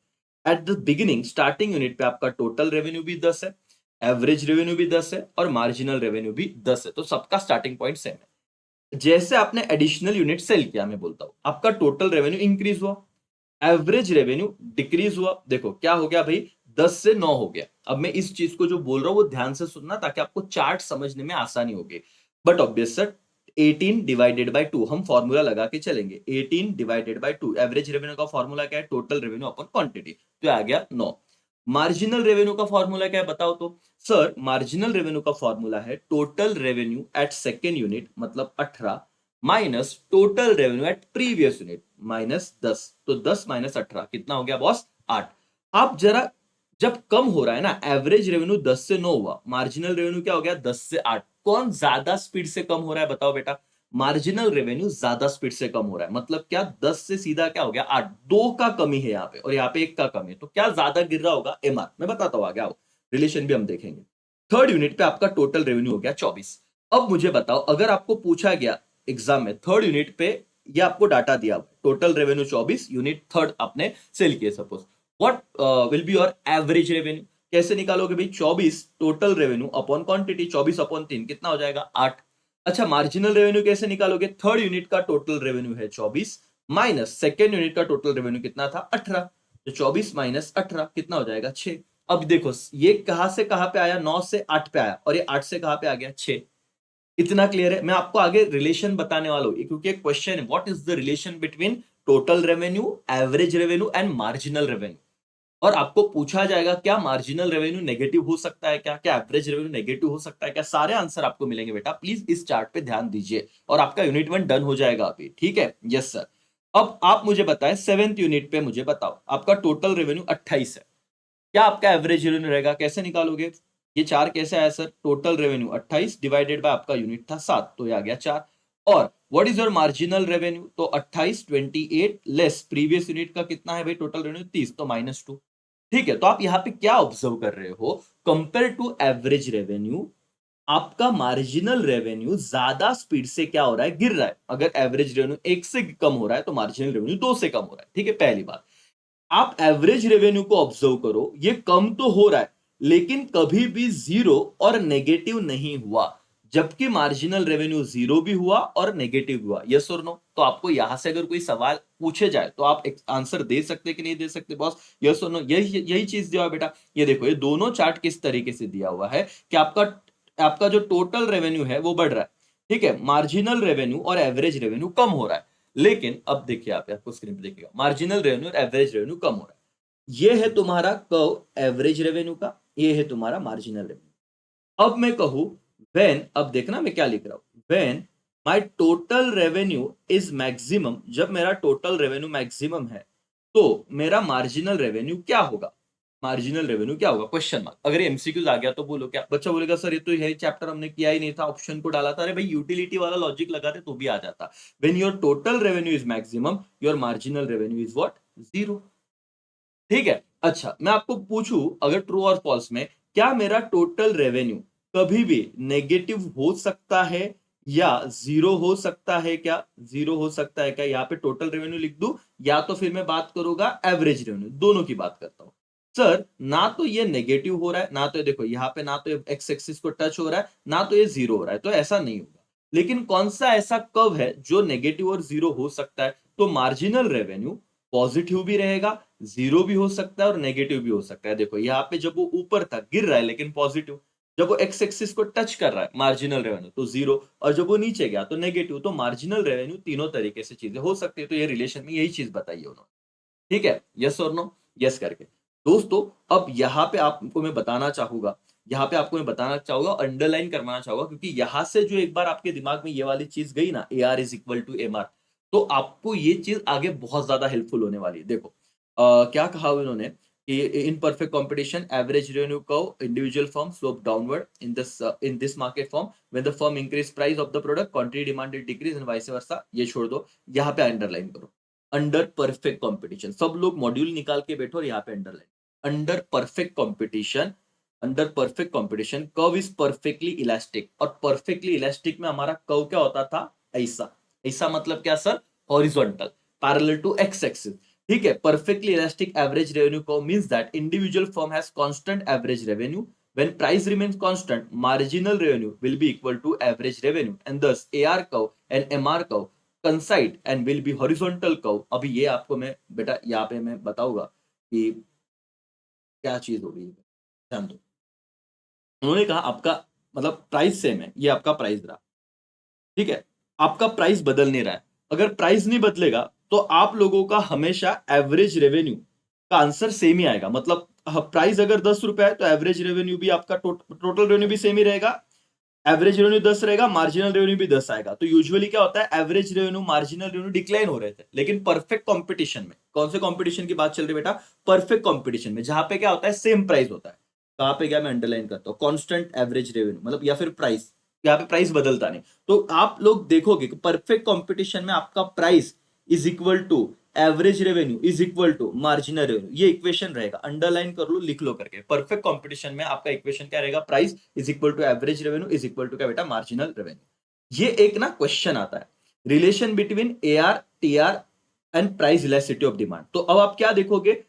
At the beginning starting unit पे आपका टोटल रेवेन्यू भी 10 है, एवरेज रेवेन्यू भी 10 है और मार्जिनल रेवेन्यू भी 10 है, तो सबका स्टार्टिंग पॉइंट सेम है। जैसे आपने एडिशनल यूनिट सेल किया, मैं बोलता हूं आपका टोटल रेवेन्यू इंक्रीज हुआ, एवरेज रेवेन्यू डिक्रीज हुआ। देखो क्या हो गया भाई, 10 से 9 हो गया। अब मैं इस चीज को जो बोल रहा हूं वो ध्यान से सुनना, ताकि आपको चार्ट समझने में आसानी होगी। But obvious sir 18 divided by 2 हम फॉर्मूला लगा के चलेंगे, 18 डिवाइडेड बाय 2, एवरेज रेवेन्यू का फॉर्मूला क्या है, टोटल रेवेन्यू अपॉन क्वांटिटी, तो आ गया 9। मार्जिनल रेवेन्यू का फॉर्मूला क्या है बताओ तो। सर मार्जिनल रेवेन्यू का फॉर्मूला है total revenue at second unit मतलब 18 minus total revenue at previous unit minus 10। तो 10 माइनस 18 कितना हो गया बॉस, 8। आप जरा, जब कम हो रहा है ना, एवरेज रेवेन्यू 10 से 9 हुआ, मार्जिनल रेवेन्यू क्या हो गया 10 से 8, कौन ज्यादा स्पीड से कम हो रहा है बताओ बेटा, मार्जिनल रेवेन्यू ज्यादा स्पीड से कम हो रहा है। मतलब क्या, 10 से सीधा क्या हो गया 8, 2 का कमी है यहाँ पे और यहाँ पे 1 का कमी है, तो क्या ज्यादा गिर रहा होगा, एमआर। मैं बताता हूँ आगे आओ, रिलेशन भी हम देखेंगे। थर्ड यूनिट पे आपका टोटल रेवेन्यू हो गया 24। अब मुझे बताओ, अगर आपको पूछा गया एग्जाम में थर्ड यूनिट पे, ये आपको डाटा दिया टोटल रेवेन्यू 24, यूनिट थर्ड आपने सेल किए suppose, what will be your average revenue, कैसे निकालोगे भाई, 24 total revenue upon quantity, 24 upon 3 कितना हो जाएगा 8। अच्छा मार्जिनल रेवेन्यू कैसे निकालोगे, थर्ड यूनिट का टोटल रेवेन्यू है 24 माइनस सेकेंड यूनिट का टोटल रेवेन्यू कितना था 18, तो 24 माइनस 18 कितना हो जाएगा 6। अब देखो ये कहां से कहां पे आया, 9 से 8 पे आया, और ये 8 से कहां पे आ गया 6। इतना क्लियर है। मैं आपको आगे रिलेशन बताने वाला हूं, क्योंकि एक क्वेश्चन है, what is the relation between total revenue, average revenue and marginal revenue. और आपको पूछा जाएगा क्या मार्जिनल रेवेन्यू नेगेटिव हो सकता है क्या, क्या एवरेज रेवेन्यू नेगेटिव हो सकता है क्या, सारे आंसर आपको मिलेंगे बेटा। प्लीज इस चार्ट पे ध्यान दीजिए और आपका यूनिट 1 डन हो जाएगा अभी, ठीक है, यस सर। अब आप मुझे बताएं सेवेंथ यूनिट पे, मुझे बताओ आपका टोटल रेवेन्यू 28 है, क्या आपका एवरेज रेवेन्यू रहेगा, कैसे निकालोगे। ये 4 कैसे आया sir, total revenue 28 divided by आपका यूनिट था 7, तो ये आ गया 4। और what is your marginal revenue, तो 28 28 लेस प्रीवियस यूनिट का कितना है भाई टोटल रेवेन्यू 30, तो -2। ठीक है, तो आप यहां पे क्या ऑब्जर्व कर रहे हो, कंपेयर टू एवरेज रेवेन्यू, आपका मार्जिनल रेवेन्यू ज्यादा स्पीड से क्या हो रहा है, गिर रहा है। अगर एवरेज रेवेन्यू 1 से कम हो रहा है तो मार्जिनल रेवेन्यू 2 से कम हो रहा है, ठीक है, पहली बात। आप एवरेज रेवेन्यू को ऑब्जर्व करो, ये कम तो हो रहा है लेकिन कभी भी जीरो और नेगेटिव नहीं हुआ, जबकि मार्जिनल रेवेन्यू जीरो भी हुआ और नेगेटिव हुआ, यस और नो। तो आपको यहां से अगर कोई सवाल पूछे जाए तो आप एक आंसर दे सकते कि नहीं दे सकते बॉस, यस और नो, यही यही चीज दिया हुआ बेटा। ये देखो ये दोनों चार्ट किस तरीके से दिया हुआ है कि आपका आपका जो टोटल रेवेन्यू है वो बढ़ रहा है, ठीक है, मार्जिनल रेवेन्यू और एवरेज रेवेन्यू कम हो रहा है। लेकिन अब देखिए आप, आपको स्क्रीन पे देखिएगा, मार्जिनल रेवेन्यू और एवरेज रेवेन्यू कम हो रहा है। ये है तुम्हारा कर्व एवरेज रेवेन्यू का, ये है तुम्हारा मार्जिनल रेवेन्यू। अब मैं कहूं व्हेन, अब देखना मैं क्या लिख रहा हूं, when my total revenue is maximum, जब मेरा टोटल रेवेन्यू मैक्सिमम है तो मेरा मार्जिनल रेवेन्यू क्या होगा, मार्जिनल रेवेन्यू क्या होगा, क्वेश्चन मार्क। अगर एमसीक्यूज आ गया तो बोलो क्या, बच्चा बोलेगा सर ये तो यही चैप्टर हमने किया ही नहीं था, ऑप्शन को डाला था। अरे भाई यूटिलिटी वाला लॉजिक लगाते तो भी आ जाता। When your total revenue is maximum, your marginal revenue is what, zero. ठीक है। अच्छा मैं आपको पूछूं अगर ट्रू और फॉल्स में, क्या मेरा टोटल रेवेन्यू कभी भी नेगेटिव हो सकता है या जीरो हो सकता है, क्या जीरो हो सकता है क्या, यहाँ पे टोटल रेवेन्यू लिख दूं या तो फिर मैं बात करूंगा एवरेज रेवेन्यू, दोनों की बात करता हूं। सर ना तो ये नेगेटिव हो रहा है, ना तो ये देखो यहाँ पे ना तो एक्स एक्सिस को टच हो रहा है, ना तो ये जीरो हो रहा है, तो ऐसा नहीं होगा। लेकिन कौन सा ऐसा कर्व है जो नेगेटिव और जीरो हो सकता है, तो मार्जिनल रेवेन्यू पॉजिटिव भी रहेगा, जीरो भी हो सकता है और नेगेटिव भी हो सकता है। देखो यहाँ पे जब वो ऊपर तक गिर रहा है लेकिन पॉजिटिव, जब वो एक्स एक्सिस को टच कर रहा है मार्जिनल रेवेन्यू तो जीरो, और जब वो नीचे गया तो नेगेटिव। तो मार्जिनल रेवेन्यू तीनों तरीके से चीजें हो सकती है, तो ये रिलेशन में यही चीज बताई है उन्होंने। ठीक है, यस और नो, यस करके। दोस्तों अब यहाँ पे आपको मैं बताना चाहूंगा, यहाँ पे आपको मैं बताना चाहूंगा, अंडरलाइन करवाना चाहूंगा, क्योंकि यहां से जो एक बार आपके दिमाग में ये वाली चीज गई ना, A R is equal to M R, तो आपको ये चीज आगे बहुत ज्यादा हेल्पफुल होने वाली है। देखो क्या कहा उन्होंने कि in perfect competition average revenue curve individual firm slope downward in this market form when the firm increase price of the product quantity demand decrease and vice versa. ये छोड़ दो, यहाँ पे अंडरलाइन करो, अंडर परफेक्ट कंपटीशन। सब लोग module निकाल के बैठो और यहाँ पे underline, under perfect competition, under perfect competition curve is perfectly elastic. और परफेक्टली इलास्टिक में हमारा कर्व क्या होता था, ऐसा, ऐसा मतलब क्या सर, horizontal parallel to X axis. ठीक है, perfectly elastic average revenue curve means that individual firm has constant average revenue. When price remains constant, marginal revenue will be equal to average revenue, and thus AR curve and MR curve coincide and will be horizontal curve. अभी ये आपको मैं बेटा यहाँ पे मैं बताऊंगा कि क्या चीज होगी, ध्यान दो। उन्होंने कहा आपका मतलब प्राइस सेम है, ये आपका प्राइस रहा, ठीक है, आपका प्राइस बदल नहीं रहा है। अगर प्राइस नहीं बदलेगा तो आप लोगों का हमेशा एवरेज रेवेन्यू का आंसर सेम ही आएगा। मतलब प्राइस अगर 10 रुपए है तो एवरेज रेवेन्यू भी आपका टोटल रेवेन्यू भी सेम ही रहेगा, एवरेज रेवेन्यू 10 रहेगा, मार्जिनल रेवेन्यू भी 10 आएगा। तो यूजुअली क्या होता है, average revenue marginal revenue decline हो रहे थे, लेकिन परफेक्ट कंपटीशन में, कौन से कंपटीशन की बात चल रही है बेटा, परफेक्ट कंपटीशन में, जहां पे क्या होता है सेम प्राइस होता है। कहां पे, क्या मैं अंडरलाइन करता हूं, कांस्टेंट एवरेज रेवेन्यू मतलब, या फिर प्राइस, यहाँ पे प्राइस बदलता नहीं। तो आप लोग देखोगे कि परफेक्ट कंपटीशन में आपका price is equal to average revenue is equal to marginal revenue, ये इक्वेशन रहेगा, अंडरलाइन कर लो, लिख लो करके। परफेक्ट कंपटीशन में आपका इक्वेशन क्या रहेगा, price is equal to average revenue is equal to क्या बेटा, मार्जिनल रेवेन्यू। ये एक ना क्वेश्चन आता है, relation between A R T R and price elasticity of demand. तो अब आप क्या देखोगे,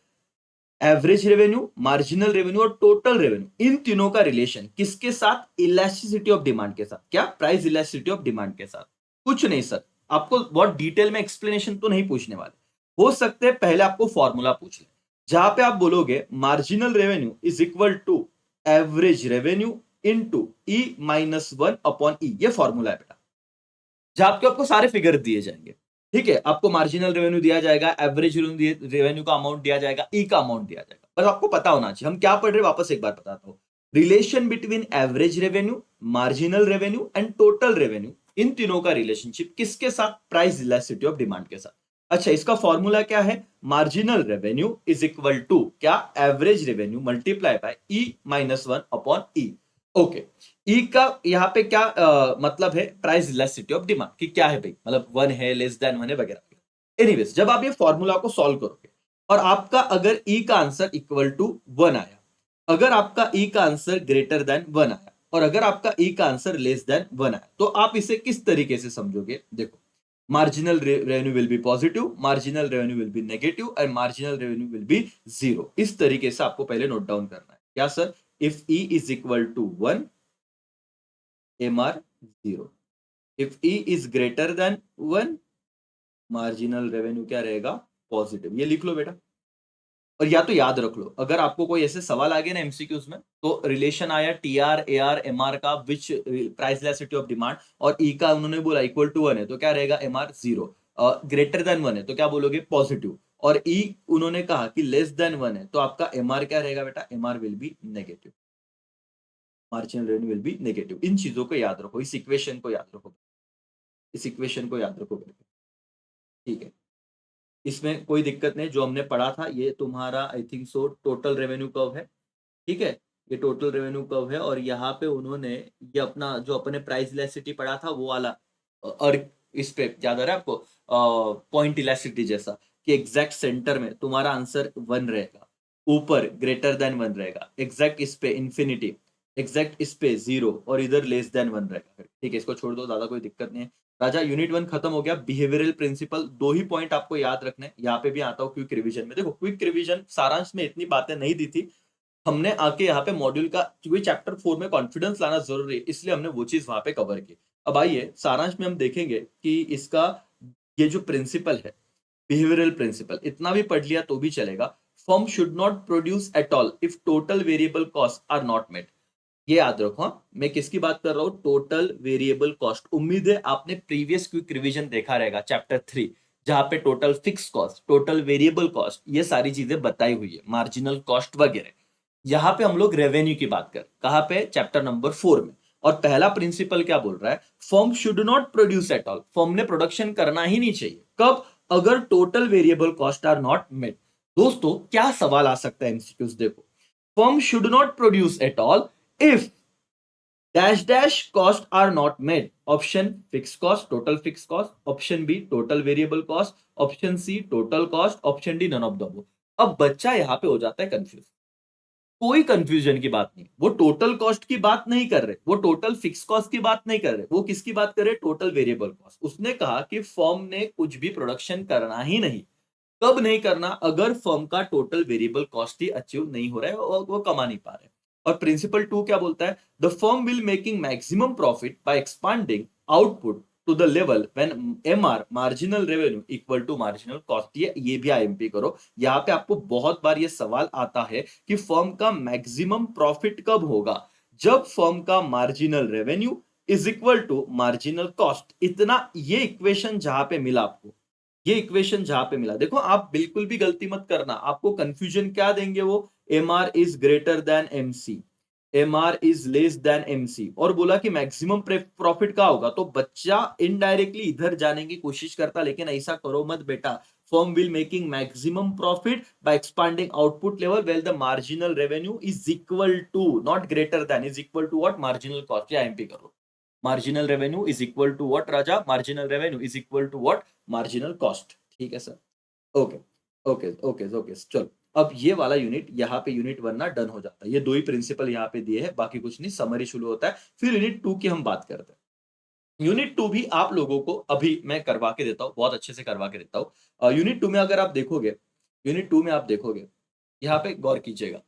एवरेज रेवेन्यू, मार्जिनल रेवेन्यू और टोटल रेवेन्यू, इन तीनों का रिलेशन किसके साथ, इलास्टिसिटी ऑफ डिमांड के साथ। क्या, प्राइस इलास्टिसिटी ऑफ डिमांड के साथ। कुछ नहीं सर, आपको बहुत डिटेल में एक्सप्लेनेशन तो नहीं पूछने वाले, हो सकते हैं पहले आपको फॉर्मूला पूछ ले, जहां पे आप बोलोगे marginal revenue is equal to average revenue into E minus one upon E, ये फॉर्मूला है बेटा, जहां आपको सारे फिगर दिए जाएंगे। ठीक है, आपको मार्जिनल रेवेन्यू दिया जाएगा, एवरेज रेवेन्यू का अमाउंट दिया जाएगा, ई का अमाउंट दिया जाएगा, बस आपको पता होना चाहिए हम क्या पढ़ रहे हैं। वापस एक बार बताता हूं, relation between average revenue, marginal revenue and total revenue, इन तीनों का रिलेशनशिप किसके साथ, प्राइस इलास्टिसिटी ऑफ डिमांड के साथ। अच्छा, इसका फॉर्मूला क्या है, marginal revenue is equal to क्या, average revenue multiply by E minus one upon E. Okay, E का यहाँ पे क्या मतलब है, प्राइस इलास्टिसिटी ऑफ डिमांड की क्या है भाई, मतलब वन है, लेस देन वन है, वगैरह। एनीवेज, जब आप ये फॉर्मूला को सॉल्व करोगे और आपका अगर ई का आंसर इक्वल टू वन आया, अगर आपका ई का आंसर ग्रेटर देन वन आया और अगर आपका ई का आंसर लेस देन वन आया, तो आप इसे किस तरीके से समझोगे। देखो, marginal revenue will B positive, marginal revenue will be negative and marginal revenue will B zero. इस तरीके से आपको पहले नोट डाउन करना है। क्या sir, if E is equal to one, MR 0। If E is greater than 1, marginal revenue क्या रहेगा, पॉजिटिव। ये लिख लो बेटा, और या तो याद रख लो, अगर आपको कोई ऐसे सवाल आ गए ना एमसीक्यूज में, तो रिलेशन आया T R A R M R का, which price elasticity of demand, और ई का उन्होंने बोला इक्वल टू वन है तो क्या रहेगा, M R zero, greater than one है तो क्या बोलोगे, पॉजिटिव, और ई उन्होंने कहा कि लेस देन 1 है, तो आपका एमआर क्या रहेगा बेटा? MR will be negative, marginal revenue will be negative. इन चीजों को याद रखो, इस इक्वेशन को याद रखो, इस इक्वेशन को याद रखो करके, ठीक है। इसमें कोई दिक्कत नहीं, जो हमने पढ़ा था ये तुम्हारा I think so total revenue curve है, ठीक है। ये टोटल रेवेन्यू कर्व है और यहाँ पे उन्होंने ये अपना जो अपने प्राइस इलास्टिसिटी पढ़ा था वो वाला और इस पे याद आ रहा है आपको पॉइंट इलास्टिसिटी जैसा, कि एग्जैक्ट सेंटर में तुम्हारा आंसर 1 रहेगा, ऊपर ग्रेटर देन 1 रहेगा, एग्जैक्ट इस पे इंफिनिटी, एग्जैक्ट इस पे 0 और इधर लेस देन 1 रहेगा, ठीक है। इसको छोड़ दो, ज्यादा कोई दिक्कत नहीं है। राजा यूनिट 1 खत्म हो गया। बिहेवियरल प्रिंसिपल, दो ही पॉइंट आपको याद रखने, यहाँ पे भी आता हूँ क्विक रिवीजन में। देखो क्विक रिवीजन सारांश में इतनी बातें नहीं दी थी, हमने आके यहाँ पे मॉड्यूल का, क्योंकि चैप्टर 4 में कॉन्फिडेंस लाना जरूरी है, इसलिए हमने वो चीज वहां पे कवर की। अब आइए सारांश में हम देखेंगे कि इसका ये जो प्रिंसिपल है, बिहेवियरल प्रिंसिपल, इतना भी पढ़ लिया तो भी चलेगा। Firm should not produce at all if total variable cost are not met. ये याद रखो, हाँ? मैं किसकी बात कर रहा हूँ? Total variable cost. उम्मीद है आपने प्रीवियस क्विक रिवीजन देखा रहेगा चैप्टर 3, जहां पे total fix cost, total variable cost, ये सारी चीजें बताई हुई है, मार्जिनल कॉस्ट वगैरह। यहाँ पे हम लोग रेवेन्यू की बात कर, कहाँ पे? चैप्टर नंबर 4 में। और पहला प्रिंसिपल क्या बोल रहा है? Firm should not produce at all, firm ने प्रोडक्शन करना ही नहीं चाहिए। कब? अगर total variable cost are not met. दोस्तों क्या सवाल आ सकता है एमसीक्यूज, देखो। Firm should not produce at all if dash dash cost are not made. Option fix cost, total fix cost, option B total variable cost, option C total cost, option D none of the above. अब बच्चा यहां पे हो जाता है confuse. कोई confusion की बात नहीं, वो टोटल कॉस्ट की बात नहीं कर रहे, वो टोटल फिक्स कॉस्ट की बात नहीं कर रहे, वो किसकी बात कर रहे? Total variable cost. उसने कहा कि फर्म ने कुछ भी प्रोडक्शन करना ही नहीं। कब नहीं करना? अगर फर्म का टोटल वेरिएबल कॉस्ट ही अचीव नहीं हो रहा है, वो कमा नहीं पा रहे। और प्रिंसिपल 2 क्या बोलता है? The firm will making maximum profit by expanding output to the level when MR, marginal revenue, equal to marginal cost. ये भी आईएमपी करो। यहाँ पे आपको बहुत बार ये सवाल आता है कि फर्म का मैक्सिमम प्रॉफिट कब होगा? जब फर्म का marginal revenue is equal to marginal cost. इतना ये इक्वेशन जहां पे मिला आपको, ये इक्वेशन जहां पे मिला, देखो आप बिल्कुल भी गलती मत करना। आपको कंफ्यूजन क्या देंगे वो? M R is greater than M C, M R is less than M C, और बोला कि मैक्सिमम प्रॉफिट का होगा, तो बच्चा इनडायरेक्टली इधर जाने की कोशिश करता, लेकिन ऐसा करो मत बेटा। Firm will making maximum profit by expanding output level well the marginal revenue is equal to, not greater than, is equal to what? Marginal cost. या एमपी करो। Marginal revenue is equal to what राजा? Marginal revenue is equal to what? Marginal cost. ठीक है sir? Okay okay okay okay, चलो। अब ये वाला unit, यहाँ पे यूनिट 1 ना डन हो जाता है। ये दो ही प्रिंसिपल यहाँ पे दिए हैं, बाकी कुछ नहीं। समरी शुरू होता है, फिर यूनिट 2 की हम बात करते हैं। यूनिट 2 भी आप लोगों को अभी मैं करवा के देता हूँ, बहुत अच्छे से करवा के देता हूँ। यूनिट 2 में अगर आप देखोगे, यूनिट 2 में आप देखोगे, यहाँ पे गौर कीजिएगा।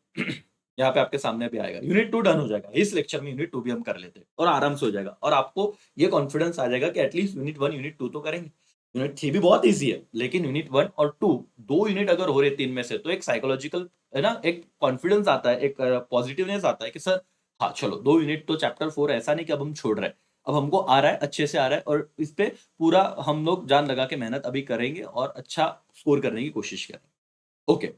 यहाँ पे आपके सामने भी आएगा, यूनिट 2 डन हो जाएगा इस लेक्चर में। यूनिट 2 भी हम कर लेते हैं और आराम से हो जाएगा, और आपको ये कॉन्फिडेंस आ जाएगा कि एटलीस्ट यूनिट 1 यूनिट 2 तो करेंगे। यूनिट 3 भी बहुत ईजी है, लेकिन यूनिट 1 और 2, दो यूनिट अगर हो रहे 3 में से, तो एक साइकोलॉजिकल है ना, एक कॉन्फिडेंस आता है, एक पॉजिटिवनेस आता है कि सर हाँ चलो, दो यूनिट तो चैप्टर 4 ऐसा नहीं कि अब हम छोड़ रहे हैं, अब हमको आ रहा है, अच्छे से आ रहा है, और इस पे पूरा हम लोग जान लगा के मेहनत अभी करेंगे और अच्छा स्कोर करने की कोशिश करेंगे। ओके,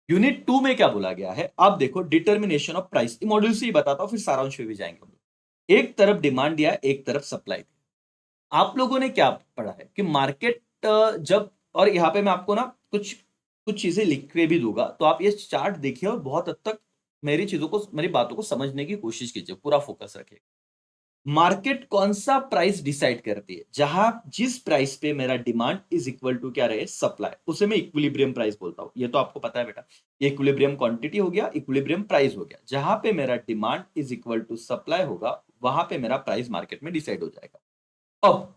यूनिट 2 में क्या बोला गया है? आप देखो, डिटर्मिनेशन ऑफ प्राइस। मॉड्यूल से ही बताता हूं, फिर सारांश पे भी जाएंगे हम लोग। एक तरफ डिमांड दिया, एक तरफ सप्लाई दिया। आप लोगों ने क्या पढ़ा है कि मार्केट जब, और यहाँ पे मैं आपको ना कुछ कुछ चीजें लिख के भी दूंगा, तो आप ये चार्ट देखिए और बहुत हद तक मेरी चीजों को, मेरी बातों को समझने की कोशिश कीजिए, पूरा फोकस रखिए। मार्केट कौन सा प्राइस डिसाइड करती है? जहां जिस प्राइस पे मेरा डिमांड इज इक्वल टू क्या रहे? सप्लाई, उसे मैं इक्विलिब्रियम प्राइस बोलता हूं। ये तो आपको पता है बेटा, ये इक्विलिब्रियम क्वांटिटी हो गया, इक्विलिब्रियम प्राइस हो गया। जहां पे मेरा demand is equal to supply होगा, वहां पे मेरा प्राइस मार्केट में डिसाइड हो जाएगा। अब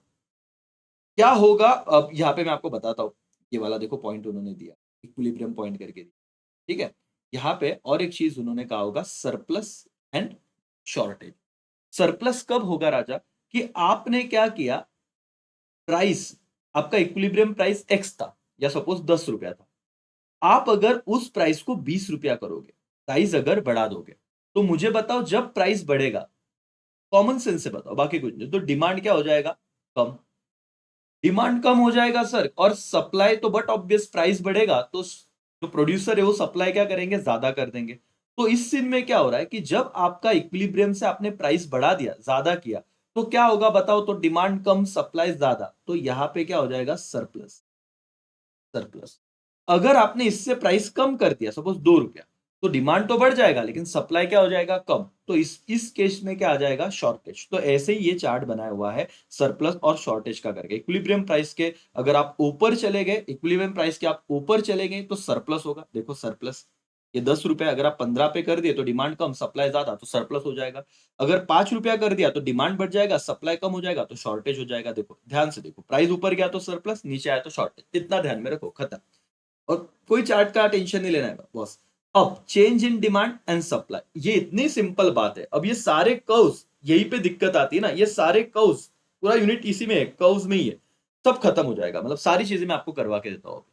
क्या होगा? अब यहाँ पे मैं आपको बताता हूँ। ये वाला देखो पॉइंट उन्होंने दिया, इक्विलिब्रियम पॉइंट करके दिया, ठीक है। यहाँ पे और एक चीज उन्होंने कहा होगा, सरप्लस एंड शॉर्टेज। सरप्लस कब होगा राजा? कि आपने क्या किया, प्राइस, आपका इक्विलिब्रियम प्राइस एक्स था, या सपोज 10 रुपया था। आप अगर उस प्राइस को 20 रुपया करोगे, प्राइस अगर बढ़ा दोगे, तो मुझे बताओ जब प्राइस बढ़ेगा, कॉमन सेंस से बताओ, बाकी कुछ नहीं, तो डिमांड क्या हो जाएगा? कम। डिमांड कम हो जाएगा सर, और सप्लाई तो बट ऑब्वियस प्राइस बढ़ेगा, तो जो प्रोड्यूसर है वो सप्लाई क्या करेंगे, ज्यादा कर देंगे। तो इस सीन में क्या हो रहा है कि जब आपका इक्विलिब्रियम से आपने प्राइस बढ़ा दिया, ज्यादा किया, तो क्या होगा बताओ, तो डिमांड कम सप्लाई ज्यादा, तो यहां पे क्या हो जाएगा, सरप्लस। सरप्लस। अगर आपने इससे प्राइस कम कर दिया, सपोज 2 रुपया, तो डिमांड तो बढ़ जाएगा लेकिन सप्लाई क्या हो जाएगा, कम। तो इस केस में क्या आ जाएगा, शॉर्टेज। तो ऐसे ही ये चार्ट बनाया हुआ है सरप्लस और शॉर्टेज का करके। इक्विलिब्रियम प्राइस के अगर आप ऊपर चले गए, इक्विलिब्रियम प्राइस के आप ऊपर चले गए तो सरप्लस होगा, देखो सरप्लस। ये 10 रुपए अगर आप 15 पे कर दिए तो डिमांड कम सप्लाई ज्यादा, तो सरप्लस हो जाएगा। अगर 5 रुपया कर दिया तो डिमांड बढ़ जाएगा, सप्लाई कम हो जाएगा, तो शॉर्टेज हो जाएगा। देखो ध्यान से देखो, प्राइस ऊपर गया तो सरप्लस, नीचे आया तो शॉर्टेज, इतना ध्यान में रखो, खत्म। और कोई चार्ट का टेंशन नहीं लेना है बॉस। अब change in demand and supply, ये इतनी सिंपल बात है। अब ये सारे कर्व्स, यही पे दिक्कत आती है ना, ये सारे कर्व्स, पूरा यूनिट इसी में है, कर्व्स में ही है। सब खत्म हो जाएगा, मतलब सारी चीजें मैं आपको करवा के देता हूँ।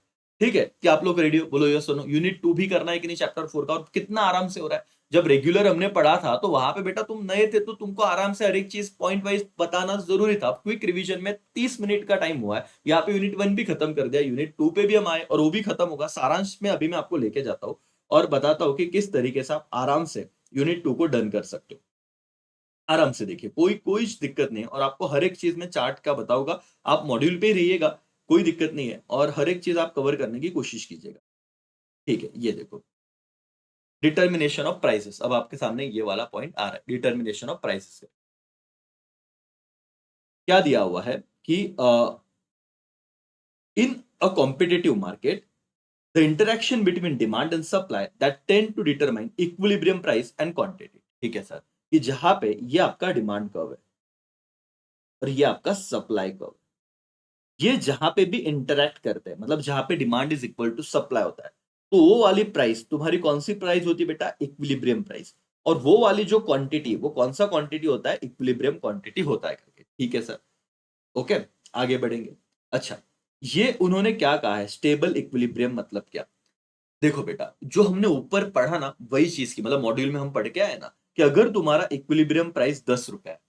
ठीक है, कि आप लोग रेडी हो, बोलो यस सुनो। यूनिट 2 भी करना है कि नहीं चैप्टर 4 का, और कितना आराम से हो रहा है। जब रेगुलर हमने पढ़ा था तो वहां पे बेटा तुम नए थे, तो तुमको आराम से हर एक चीज पॉइंट वाइज बताना जरूरी था। क्विक रिवीजन में 30 मिनट का टाइम हुआ है, यहाँ पे यूनिट 1 भी खत्म कर दिया, यूनिट 2 पे भी हम आए और वो भी खत्म होगा। सारांश में अभी मैं आपको लेके जाता हूँ और बताता हूँ कि किस तरीके से आप आराम से यूनिट 2 को डन कर सकते हो। आराम से देखिए, कोई कोई दिक्कत नहीं है, और आपको हर एक चीज में चार्ट का बताऊंगा। आप मॉड्यूल पे ही रहिएगा, कोई दिक्कत नहीं है, और हर एक चीज आप कवर करने की कोशिश कीजिएगा। ठीक है, ये देखो, डिटर्मिनेशन ऑफ प्राइसेस। अब आपके सामने ये वाला पॉइंट आ रहा है, डिटर्मिनेशन ऑफ प्राइसेस। क्या दिया हुआ है कि in a competitive market, the interaction between demand and supply that tend to determine equilibrium price and quantity. ठीक है सर, कि जहां पे ये आपका डिमांड कर्व है और ये आपका सप्लाई कर्व, ये जहां पे भी इंटरेक्ट करते हैं, मतलब जहां पे demand is equal to supply होता है, तो वो वाली प्राइस तुम्हारी कौन सी प्राइस होती है बेटा, इक्विलिब्रियम प्राइस। और वो वाली जो क्वांटिटी, वो कौन सा क्वांटिटी होता है, इक्विलिब्रियम क्वांटिटी होता है करके। ठीक है सर, ओके, आगे बढ़ेंगे। अच्छा, ये उन्होंने क्या कहा है, स्टेबल इक्विलिब्रियम मतलब क्या। देखो बेटा, जो हमने ऊपर पढ़ा ना, वही चीज की, मतलब मॉड्यूल में हम पढ़ के आए ना, कि अगर तुम्हारा इक्विलिब्रियम प्राइस 10 रुपए है,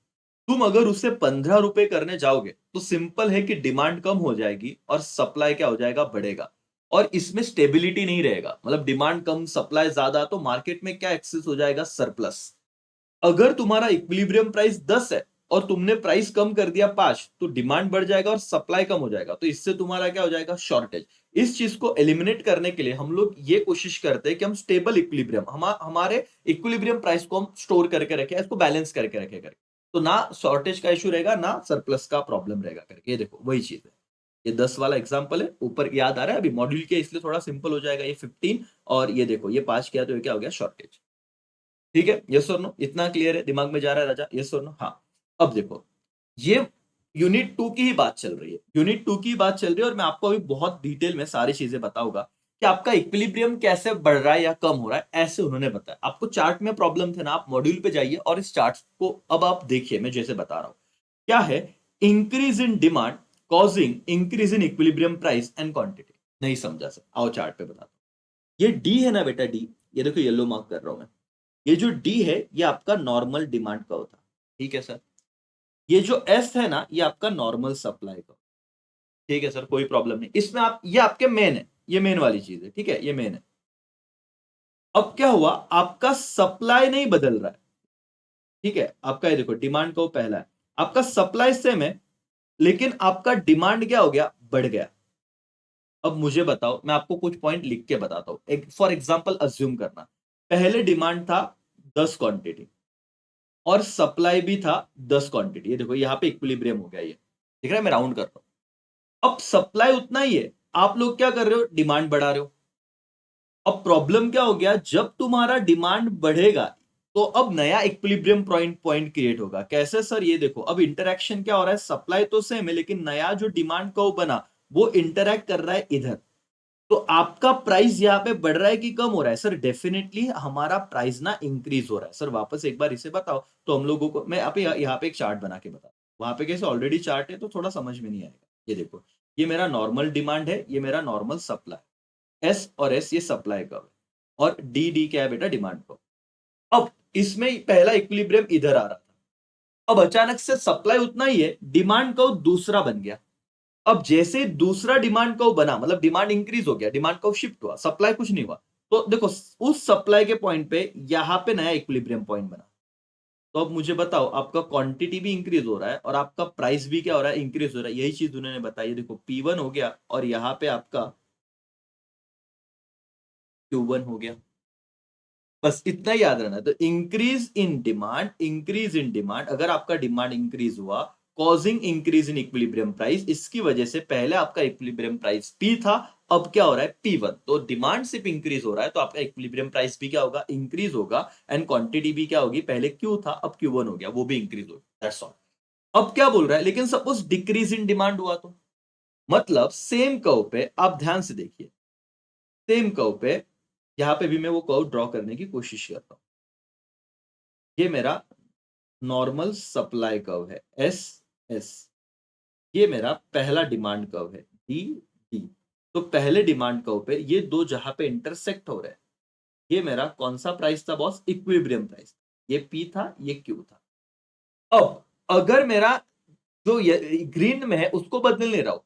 तुम अगर उसे 15 रुपए करने जाओगे, तो सिंपल है कि डिमांड कम हो जाएगी और सप्लाई क्या हो जाएगा, बढ़ेगा। और इसमें स्टेबिलिटी नहीं रहेगा, मतलब डिमांड कम सप्लाई ज्यादा, तो मार्केट में क्या एक्सेस हो जाएगा, सरप्लस। अगर तुम्हारा इक्विलिब्रियम प्राइस 10 है और तुमने प्राइस कम कर दिया 5, तो डिमांड बढ़ जाएगा और सप्लाई कम हो जाएगा, तो इससे तुम्हारा क्या हो जाएगा, शॉर्टेज। इस चीज को एलिमिनेट करने के लिए हम लोग ये कोशिश करते हैं कि हम स्टेबल इक्विलिब्रियम, हमारे इक्विलिब्रियम प्राइस को हम स्टोर करके रखें, इसको बैलेंस करके रखे करके, तो ना शॉर्टेज का इशू रहेगा, ना सरप्लस का प्रॉब्लम रहेगा करके। ये देखो वही चीज है। ये 10 वाला एग्जांपल है, ऊपर याद आ रहा है, अभी मॉड्यूल के इसलिए थोड़ा सिंपल हो जाएगा। ये 15, और ये देखो ये 5 किया तो ये क्या हो गया, शॉर्टेज। ठीक है, यस और नो, इतना क्लियर है, दिमाग में जा रहा है राजा, यस और नो। हाँ, अब देखो, ये यूनिट 2 की ही बात चल रही है, यूनिट 2 की बात चल रही है, और मैं आपको अभी बहुत डिटेल में सारी चीजें बताऊंगा कि आपका इक्विलिब्रियम कैसे बढ़ रहा है या कम हो रहा है, ऐसे उन्होंने बताया। आपको चार्ट में प्रॉब्लम थे ना, आप मॉड्यूल पे जाइए और इस चार्ट को अब आप देखिए, मैं जैसे बता रहा हूं। क्या है, increase in demand causing increase in equilibrium price and quantity. नहीं समझा सर, आओ चार्ट पे बताता हूं। ये डी है ना बेटा, डी, ये देखो येलो मार्क कर रहा हूं मैं। ये जो डी है ये आपका नॉर्मल डिमांड का होता, ठीक है सर। ये जो एस है ना, ये आपका नॉर्मल सप्लाई का। ठीक है सर, कोई प्रॉब्लम नहीं इसमें। आप, ये आपके मेन है, ये मेन वाली चीज है, ठीक है, ये मेन है। अब क्या हुआ, आपका सप्लाई नहीं बदल रहा है, ठीक है। आपका ये देखो, डिमांड का वो पहला है, आपका सप्लाई सेम है, लेकिन आपका डिमांड क्या हो गया, बढ़ गया। अब मुझे बताओ, मैं आपको कुछ पॉइंट लिख के बताता हूं। एक फॉर एग्जांपल अज्यूम करना, पहले डिमांड था 10 क्वांटिटी और सप्लाई भी था 10 क्वांटिटी। ये देखो यहाँ पे इक्विलिब्रियम हो गया, ये दिख रहा है, मैं राउंड कर रहा हूं। अब सप्लाई उतना ही है, आप लोग क्या कर रहे हो, डिमांड बढ़ा रहे हो। अब प्रॉब्लम क्या हो गया, जब तुम्हारा डिमांड बढ़ेगा तो अब नया इक्विलिब्रियम पॉइंट पॉइंट क्रिएट होगा। कैसे सर, ये देखो, अब इंटरेक्शन क्या हो रहा है, सप्लाई तो सेम है लेकिन नया जो डिमांड कर्व बना वो इंटरैक्ट कर रहा है इधर। तो आपका प्राइस यहाँ पे बढ़ रहा है कि कम हो रहा है, सर डेफिनेटली हमारा प्राइस ना इंक्रीज हो रहा है। सर वापस एक बार इसे बताओ, तो हम लोगों को, मैं यहाँ पे एक चार्ट बना के बता, वहां पे कैसे ऑलरेडी चार्ट है तो थोड़ा समझ में नहीं आएगा। ये देखो, ये मेरा नॉर्मल डिमांड है, ये मेरा नॉर्मल सप्लाई, एस और एस ये सप्लाई का है, और डी डी क्या है बेटा, डिमांड का। अब इसमें पहला इक्विलिब्रियम इधर आ रहा था, अब अचानक से सप्लाई उतना ही है, डिमांड का दूसरा बन गया। अब जैसे दूसरा डिमांड कर्व बना, मतलब डिमांड इंक्रीज हो गया, डिमांड कर्व शिफ्ट हुआ, सप्लाई कुछ नहीं हुआ, तो देखो उस सप्लाई के पॉइंट पे यहां पे नया इक्विलिब्रियम पॉइंट बना। तो अब मुझे बताओ, आपका क्वांटिटी भी इंक्रीज हो रहा है और आपका प्राइस भी क्या हो रहा है, इंक्रीज हो रहा है। यही चीज उन्होंने बताई, देखो P1 हो गया और यहाँ पे आपका Q1 हो गया। बस इतना ही याद रहना। तो इंक्रीज इन डिमांड, अगर आपका डिमांड इंक्रीज हुआ, causing increase in equilibrium price, इसकी वजह से पहले आपका इक्विलिब्रियम प्राइस P था, अब क्या हो रहा है P1। तो डिमांड सिर्फ इंक्रीज हो रहा है तो आपका इक्विलिब्रियम प्राइस भी क्या होगा, इंक्रीज होगा। एंड क्वांटिटी भी क्या होगी, पहले Q था अब Q1 हो गया, वो भी इंक्रीज होगा। That's all. अब क्या बोल रहा है, लेकिन सपोज डिक्रीज इन डिमांड हुआ तो, मतलब सेम कर्व पे आप ध्यान से देखिए, सेम कर्व पे यहां पे भी मैं वो कर्व ड्रॉ करने की कोशिश करता हूं। ये मेरा नॉर्मल सप्लाई कर्व है एस एस, ये मेरा पहला डिमांड कर्व है डी डी। तो पहले डिमांड कर्व पे ये दो जहां पे इंटरसेक्ट हो रहे हैं, ये मेरा कौन सा प्राइस था बॉस, इक्विलिब्रियम प्राइस। ये पी था, ये क्यू था। अब अगर मेरा जो ये ग्रीन में है उसको बदल नहीं रहा हूं,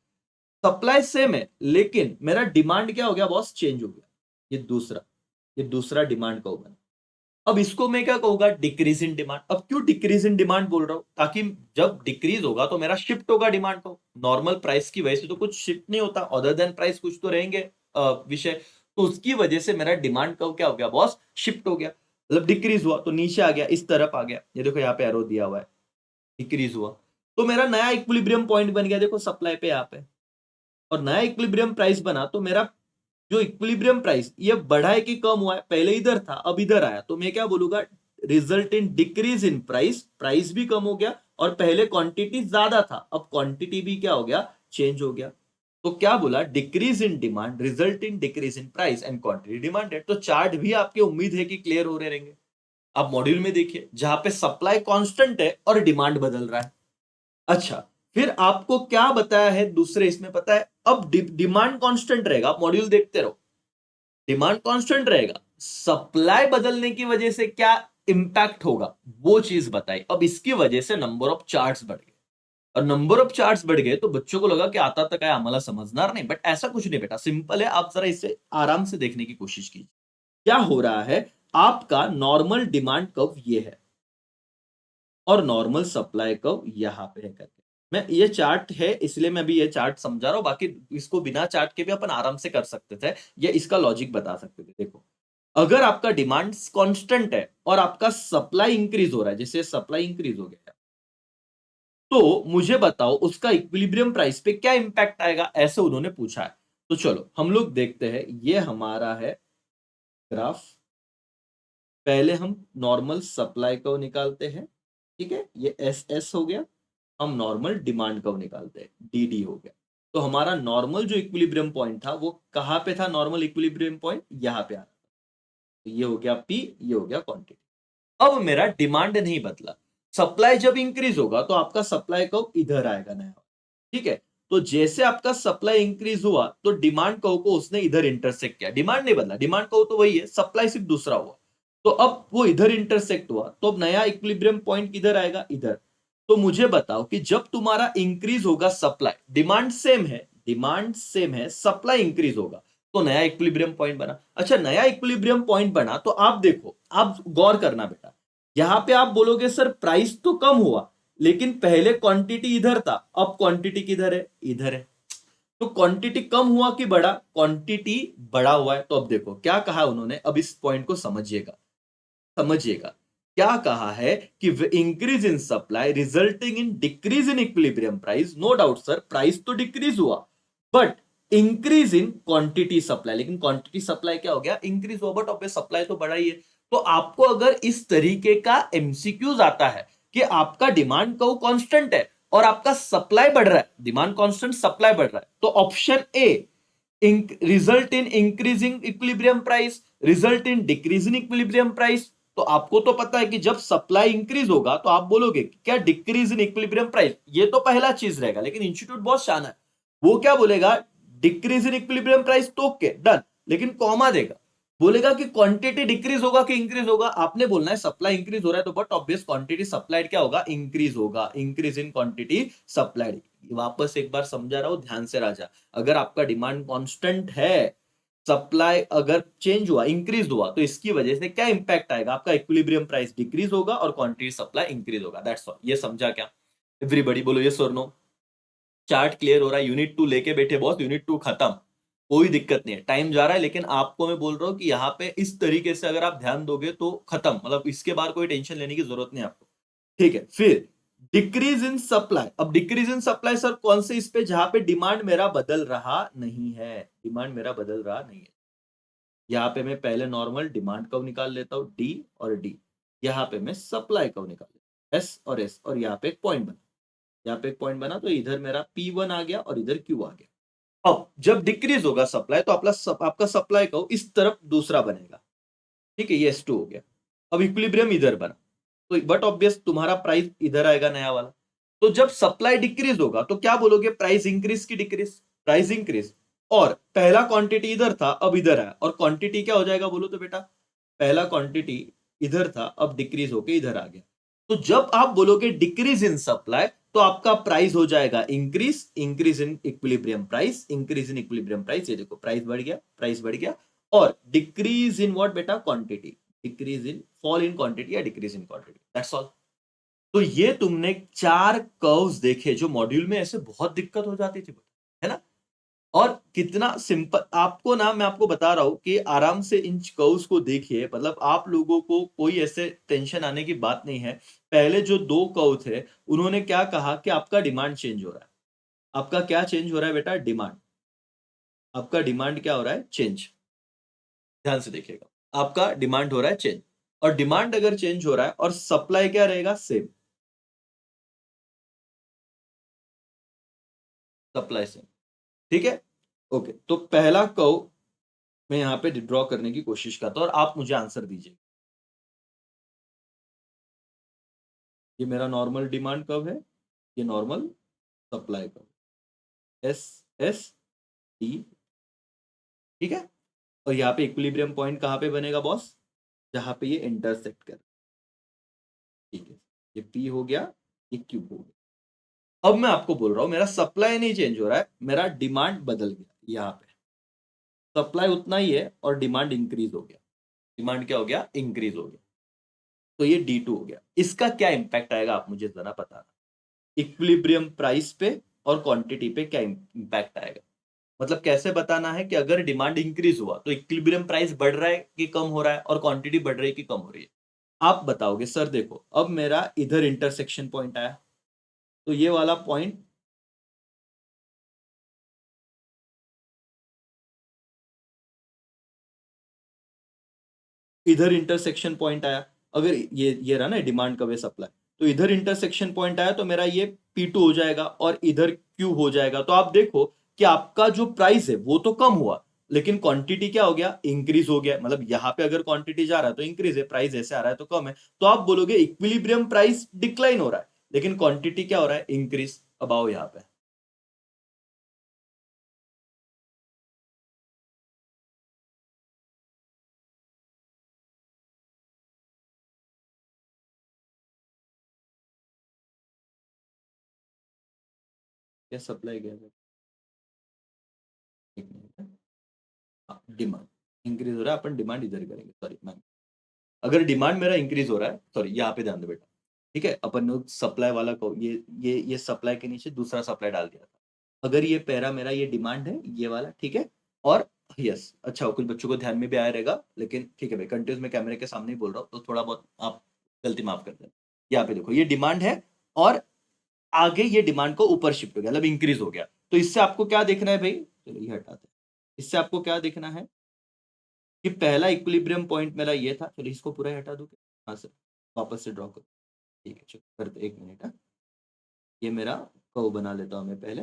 सप्लाई सेम है लेकिन मेरा डिमांड क्या हो गया बॉस, चेंज हो गया। ये दूसरा डिमांड कर्व बना। अब इसको मैं क्या कहूंगा, डिक्रीज इन डिमांड। अब क्यों डिक्रीज इन डिमांड बोल रहा हूं, ताकि जब डिक्रीज होगा तो मेरा शिफ्ट होगा डिमांड को। नॉर्मल प्राइस की वजह से तो कुछ शिफ्ट नहीं होता, अदर देन प्राइस कुछ तो रहेंगे विषय। तो उसकी वजह से मेरा डिमांड कर्व क्या हो गया बॉस, शिफ्ट हो गया। मतलब डिक्रीज हुआ तो नीचे आ गया, इस तरफ आ गया। ये देखो यहाँ पे एरो दिया हुआ है, डिक्रीज हुआ तो मेरा नया इक्विलिब्रियम पॉइंट बन गया, देखो सप्लाई पे यहाँ पे। और नया इक्विलिब्रियम प्राइस बना तो मेरा जो इक्विलिब्रियम प्राइस ये बढ़ा है कि कम हुआ है, पहले इधर था अब इधर आया, तो मैं क्या बोलूंगा, result in decrease in price. Price भी कम हो गया और पहले क्वांटिटी ज्यादा था, अब क्वांटिटी भी क्या हो गया, चेंज हो गया। तो क्या बोला, decrease in demand result in decrease in price and quantity demanded. तो चार्ट भी आपके उम्मीद है कि क्लियर हो रहे रहेंगे। आप मॉड्यूल में देखिए जहां पे सप्लाई कांस्टेंट है और डिमांड बदल रहा है। अच्छा, फिर आपको क्या बताया है दूसरे इसमें, पता है अब डिमांड कांस्टेंट रहेगा, आप मॉड्यूल देखते रहो, डिमांड कांस्टेंट रहेगा, सप्लाई बदलने की वजह से क्या इंपैक्ट होगा वो चीज बताई। अब इसकी वजह से नंबर ऑफ चार्ट्स बढ़ गए, और नंबर ऑफ चार्ट्स बढ़ गए तो बच्चों को लगा कि आता तक है आम्हाला समझणार नहीं, बट ऐसा कुछ नहीं बेटा, सिंपल है। आप जरा इसे आराम से देखने की कोशिश कीजिए। क्या हो रहा है, आपका नॉर्मल डिमांड कर्व ये है और नॉर्मल सप्लाई कर्व यहां पे है करके। मैं ये चार्ट है इसलिए मैं अभी ये चार्ट समझा रहा हूं, बाकी इसको बिना चार्ट के भी अपन आराम से कर सकते थे, ये इसका लॉजिक बता सकते थे। देखो, अगर आपका डिमांड कांस्टेंट है और आपका सप्लाई इंक्रीज हो रहा है, जैसे सप्लाई इंक्रीज हो गया, तो मुझे बताओ उसका इक्विलिब्रियम प्राइस पे क्या इंपैक्ट आएगा, ऐसे उन्होंने पूछा है। तो चलो हम लोग देखते हैं, ये हमारा है ग्राफ। पहले हम नॉर्मल सप्लाई को निकालते हैं, ठीक है, ये एस एस हो गया। हम नॉर्मल डिमांड कर्व निकालते हैं, डी डी हो गया। तो हमारा नॉर्मल जो इक्विलिब्रियम पॉइंट था वो कहां पे था, नॉर्मल इक्विलिब्रियम पॉइंट यहां पे आ रहा था। तो ये हो गया पी, ये हो गया क्वांटिटी। अब मेरा डिमांड नहीं बदला, सप्लाई जब इंक्रीज होगा तो आपका सप्लाई कर्व इधर आएगा नया, ठीक है। तो जैसे आपका सप्लाई इंक्रीज हुआ तो डिमांड कर्व को उसने इधर इंटरसेक्ट किया, डिमांड नहीं बदला, डिमांड कर्व तो वही है, सप्लाई सिर्फ दूसरा हुआ। तो अब वो इधर इंटरसेक्ट हुआ तो अब नया इक्विलिब्रियम पॉइंट किधर आएगा, इधर। तो मुझे बताओ कि जब तुम्हारा इंक्रीज होगा सप्लाई, डिमांड सेम है, सप्लाई इंक्रीज होगा तो नया इक्विलिब्रियम पॉइंट बना। अच्छा, नया इक्विलिब्रियम पॉइंट बना तो आप देखो, आप गौर करना बेटा, यहां पे आप बोलोगे सर प्राइस तो कम हुआ लेकिन पहले क्वांटिटी इधर था, अब क्वांटिटी किधर है, इधर है। तो क्वांटिटी कम हुआ कि बढ़ा, क्वांटिटी बढ़ा हुआ है। तो अब देखो क्या कहा उन्होंने, अब इस पॉइंट को समझिएगा, समझिएगा क्या कहा है कि increase in supply resulting in decrease in equilibrium price. No doubt sir, price तो डिक्रीज हुआ but increase in quantity supply, लेकिन क्वांटिटी सप्लाई क्या हो गया, इंक्रीज हुआ, बट ऑब्वियस सप्लाई तो बढ़ा ही है। तो आपको अगर इस तरीके का एमसीक्यूज आता है कि आपका डिमांड कर्व कांस्टेंट है और आपका सप्लाई बढ़ रहा है, डिमांड कांस्टेंट सप्लाई बढ़ रहा है, तो option A, result in increasing equilibrium price, result in decreasing equilibrium price. तो आपको तो पता है कि जब सप्लाई इंक्रीज होगा तो आप बोलोगे कि क्या, डिक्रीज इन इक्विलिब्रियम प्राइस, ये तो पहला चीज रहेगा। लेकिन इंस्टीट्यूट बहुत शाना है, वो क्या बोलेगा, डिक्रीज इन इक्विलिब्रियम प्राइस तो ओके डन, लेकिन कॉमा देगा, बोलेगा कि क्वांटिटी डिक्रीज होगा कि इंक्रीज होगा। आपने बोलना है सप्लाई इंक्रीज हो रहा है तो बट ऑब्वियस क्वांटिटी सप्लाइड क्या होगा, इंक्रीज होगा, इंक्रीज इन क्वांटिटी सप्लाइड। वापस एक बार समझा रहा हूँ, ध्यान से राजा। अगर आपका डिमांड कांस्टेंट है, सप्लाई अगर चेंज हुआ, इंक्रीज हुआ, तो इसकी वजह से क्या इंपैक्ट आएगा? आपका इक्विलिब्रियम प्राइस डिक्रीज होगा और क्वांटिटी सप्लाई इंक्रीज होगा। That's all. ये समझा क्या? एवरीबॉडी बोलो यस और नो। चार्ट क्लियर हो रहा है? यूनिट 2 लेके बैठे बॉस, यूनिट 2 खत्म। कोई दिक्कत नहीं है, टाइम जा रहा है, लेकिन आपको मैं बोल रहा हूँ कि यहाँ पे इस तरीके से अगर आप ध्यान दोगे तो खत्म, मतलब इसके बाद कोई टेंशन लेने की जरूरत नहीं है आपको। ठीक है, फिर डिक्रीज इन सप्लाई। अब डिक्रीज इन सप्लाई सर कौन से इस पे? जहां पे डिमांड मेरा बदल रहा नहीं है, डिमांड मेरा बदल रहा नहीं है। यहाँ पे मैं पहले नॉर्मल डिमांड कर्व निकाल लेता हूँ, डी और डी। यहाँ पे मैं सप्लाई कर्व निकाल लेता हूँ, एस और एस, और यहाँ पे एक पॉइंट बना। यहाँ पे एक पॉइंट बना तो इधर मेरा P1 आ गया और इधर Q आ गया। अब जब डिक्रीज होगा सप्लाई तो आपका सप्लाई कर्व इस तरफ दूसरा बनेगा। ठीक है, ये S2 हो गया। अब इक्विलिब्रियम इधर बना, तो बट ऑब्वियस तुम्हारा प्राइस इधर आएगा नया वाला। तो जब सप्लाई डिक्रीज होगा तो क्या बोलोगे? प्राइस इंक्रीज की डिक्रीज? Price increase. और पहला क्वांटिटी इधर था, अब इधर आया, और क्वांटिटी क्या हो जाएगा बोलो तो बेटा? पहला क्वांटिटी इधर था, अब डिक्रीज होके इधर आ गया। तो जब आप बोलोगे डिक्रीज इन सप्लाई, तो आपका प्राइस हो जाएगा increase, increase in equilibrium price, increase in equilibrium price. ये देखो प्राइस बढ़ गया, प्राइस बढ़ गया। और डिक्रीज इन व्हाट बेटा? Quantity. Decrease in, fall in quantity या decrease in quantity, that's all. तो ये तुमने 4 कर्व्स देखे जो मॉड्यूल में ऐसे बहुत दिक्कत हो जाती थी, है ना? और कितना सिंपल आपको ना, मैं आपको बता रहा हूं कि आराम से इन कर्व्स को देखिए, मतलब आप लोगों को कोई ऐसे टेंशन आने की बात नहीं है। पहले जो 2 कर्व थे, उन्होंने क्या कहा कि आपका डिमांड चेंज हो रहा है। आपका क्या चेंज हो रहा है बेटा? डिमांड। आपका डिमांड क्या हो रहा है? चेंज। ध्यान से देखिएगा, आपका डिमांड हो रहा है चेंज। और डिमांड अगर चेंज हो रहा है और सप्लाई क्या रहेगा? सेम। Supply same. ठीक है, ओके। तो पहला कर्व मैं यहां पे ड्रॉ करने की कोशिश करता हूं और आप मुझे आंसर दीजिए। ये मेरा नॉर्मल डिमांड कर्व है, ये normal supply curve, S S T. ठीक है, और यहाँ पे इक्विलिब्रियम पॉइंट कहाँ पे बनेगा बॉस? जहां पे ये इंटरसेक्ट कर। ठीक है, ये पी हो गया, ये क्यू हो गया। अब मैं आपको बोल रहा हूं मेरा सप्लाई नहीं चेंज हो रहा है, मेरा डिमांड बदल गया। यहाँ पे सप्लाई उतना ही है और डिमांड इंक्रीज हो गया। डिमांड क्या हो गया? इंक्रीज हो गया। तो ये D2 हो गया। इसका क्या इंपैक्ट आएगा आप मुझे जरा बताना। इक्विलिब्रियम प्राइस पे और क्वांटिटी पे क्या इंपैक्ट आएगा? मतलब कैसे बताना है कि अगर डिमांड इंक्रीज हुआ तो इक्विलिब्रियम प्राइस बढ़ रहा है कि कम हो रहा है, और क्वांटिटी बढ़ रही है कि कम हो रही है? आप बताओगे सर। देखो अब मेरा इधर इंटरसेक्शन पॉइंट आया, तो ये वाला पॉइंट, इधर इंटरसेक्शन पॉइंट आया। अगर ये रहा ना डिमांड का वे सप्लाई, तो इधर इंटरसेक्शन पॉइंट आया तो मेरा ये P2 हो जाएगा और इधर Q हो जाएगा। तो आप देखो कि आपका जो प्राइस है वो तो कम हुआ, लेकिन क्वांटिटी क्या हो गया? इंक्रीज हो गया। मतलब यहाँ पे अगर क्वांटिटी जा रहा है तो इंक्रीज है, प्राइस ऐसे आ रहा है तो कम है। तो आप बोलोगे इक्विलिब्रियम प्राइस डिक्लाइन हो रहा है, लेकिन क्वांटिटी क्या हो रहा है? इंक्रीज। अब आओ यहाँ पे, क्या सप्लाई गया? एक मिनट। हाँ, डिमांड इंक्रीज हो रहा है, अपन डिमांड इधर करेंगे, सॉरी मैम। अगर डिमांड मेरा इंक्रीज हो रहा है, सॉरी यहाँ पे ध्यान दो बेटा। ठीक है, अपन ने सप्लाई वाला को ये सप्लाई के नीचे दूसरा सप्लाई डाल दिया था। अगर ये पैरा मेरा ये डिमांड है, ये वाला, ठीक है। और यस, अच्छा कुछ बच्चों को ध्यान में भी आया रहेगा, लेकिन ठीक है भाई, कंटिन्यूस मैं कैमरे के सामने ही बोल रहा हूँ, तो थोड़ा बहुत आप गलती माफ कर देना। यहाँ पे देखो ये डिमांड है, और आगे ये डिमांड को ऊपर शिफ्ट हो गया, मतलब इंक्रीज हो गया। तो इससे आपको क्या देखना है भाई? चलो ये हटाते हैं। इससे आपको क्या देखना है कि पहला इक्विलिब्रियम पॉइंट मेरा ये था। चलो इसको पूरा ही हटा दो। हाँ सर, वापस से ड्रॉ करो। ठीक है, चलो करते, एक मिनट है। ये मेरा कर्व बना लेता हूँ मैं पहले,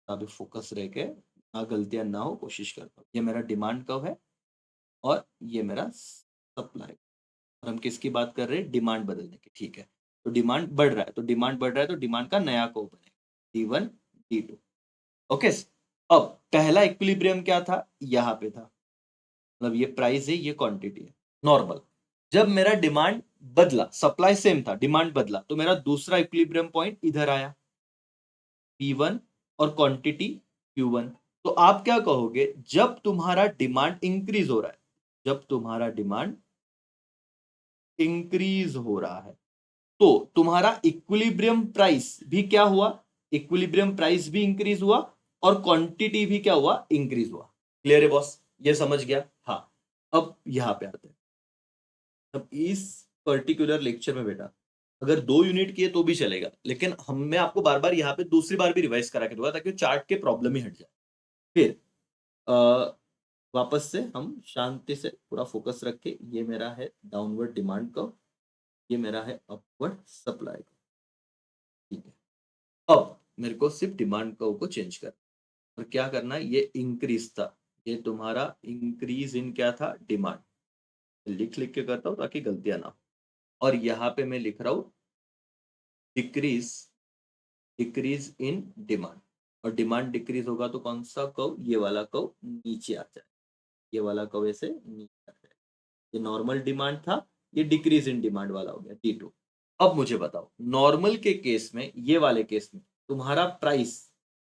अभी फोकस रह के ना गलतियां ना हो, कोशिश करता हूँ। ये मेरा डिमांड कर्व है और ये मेरा सप्लाई। और हम किसकी बात कर रहे हैं? डिमांड बदलने की। ठीक है, तो डिमांड बढ़ रहा है, तो डिमांड बढ़ रहा है, तो डिमांड का नया कर्व बनेगा, D1 D2। ओके। अब पहला इक्विलिब्रियम क्या था? यहाँ पे था, मतलब ये प्राइस है, ये क्वांटिटी है, नॉर्मल। जब मेरा डिमांड बदला, सप्लाई सेम था, डिमांड बदला, तो मेरा दूसरा इक्विलिब्रियम पॉइंट इधर आया। P1 और क्वांटिटी Q1। तो आप क्या कहोगे, जब तुम्हारा डिमांड इंक्रीज हो रहा है, जब तुम्हारा डिमांड इंक्रीज हो रहा है, तो तुम्हारा इक्विलिब्रियम प्राइस भी क्या हुआ, इक्विलिब्रियम प्राइस भी इंक्रीज हुआ और क्वांटिटी भी क्या हुआ, इंक्रीज हुआ। क्लियर है बॉस, ये समझ गया। हाँ, अब यहां पे आते हैं। अब इस पर्टिकुलर लेक्चर में बेटा अगर 2 यूनिट किए तो भी चलेगा, लेकिन हम मैं आपको बार बार यहाँ पे दूसरी बार भी रिवाइज करा के दूंगा ताकि चार्ट के प्रॉब्लम ही हट जाए। फिर अ, वापस से हम शांति से पूरा फोकस रखें। ये मेरा है डाउनवर्ड डिमांड कर्व, ये मेरा है अपवर्ड सप्लाई कर्व। ठीक है, अब मेरे को सिर्फ डिमांड कर्व को चेंज कर और क्या करना है, ये इंक्रीज था, ये तुम्हारा इंक्रीज इन क्या था, डिमांड। लिख लिख के करता हूँ ताकि गलतियां ना हो। और यहाँ पे मैं लिख रहा हूँ डिक्रीज, डिक्रीज इन डिमांड। और डिमांड डिक्रीज होगा तो कौन सा कर्व, ये वाला कर्व नीचे आ जाए, ये वाला कर्व ऐसे नीचे आ जाए। ये नॉर्मल डिमांड था, ये डिक्रीज इन डिमांड वाला हो गया T2। अब मुझे बताओ, नॉर्मल के केस में, ये वाले केस में तुम्हारा प्राइस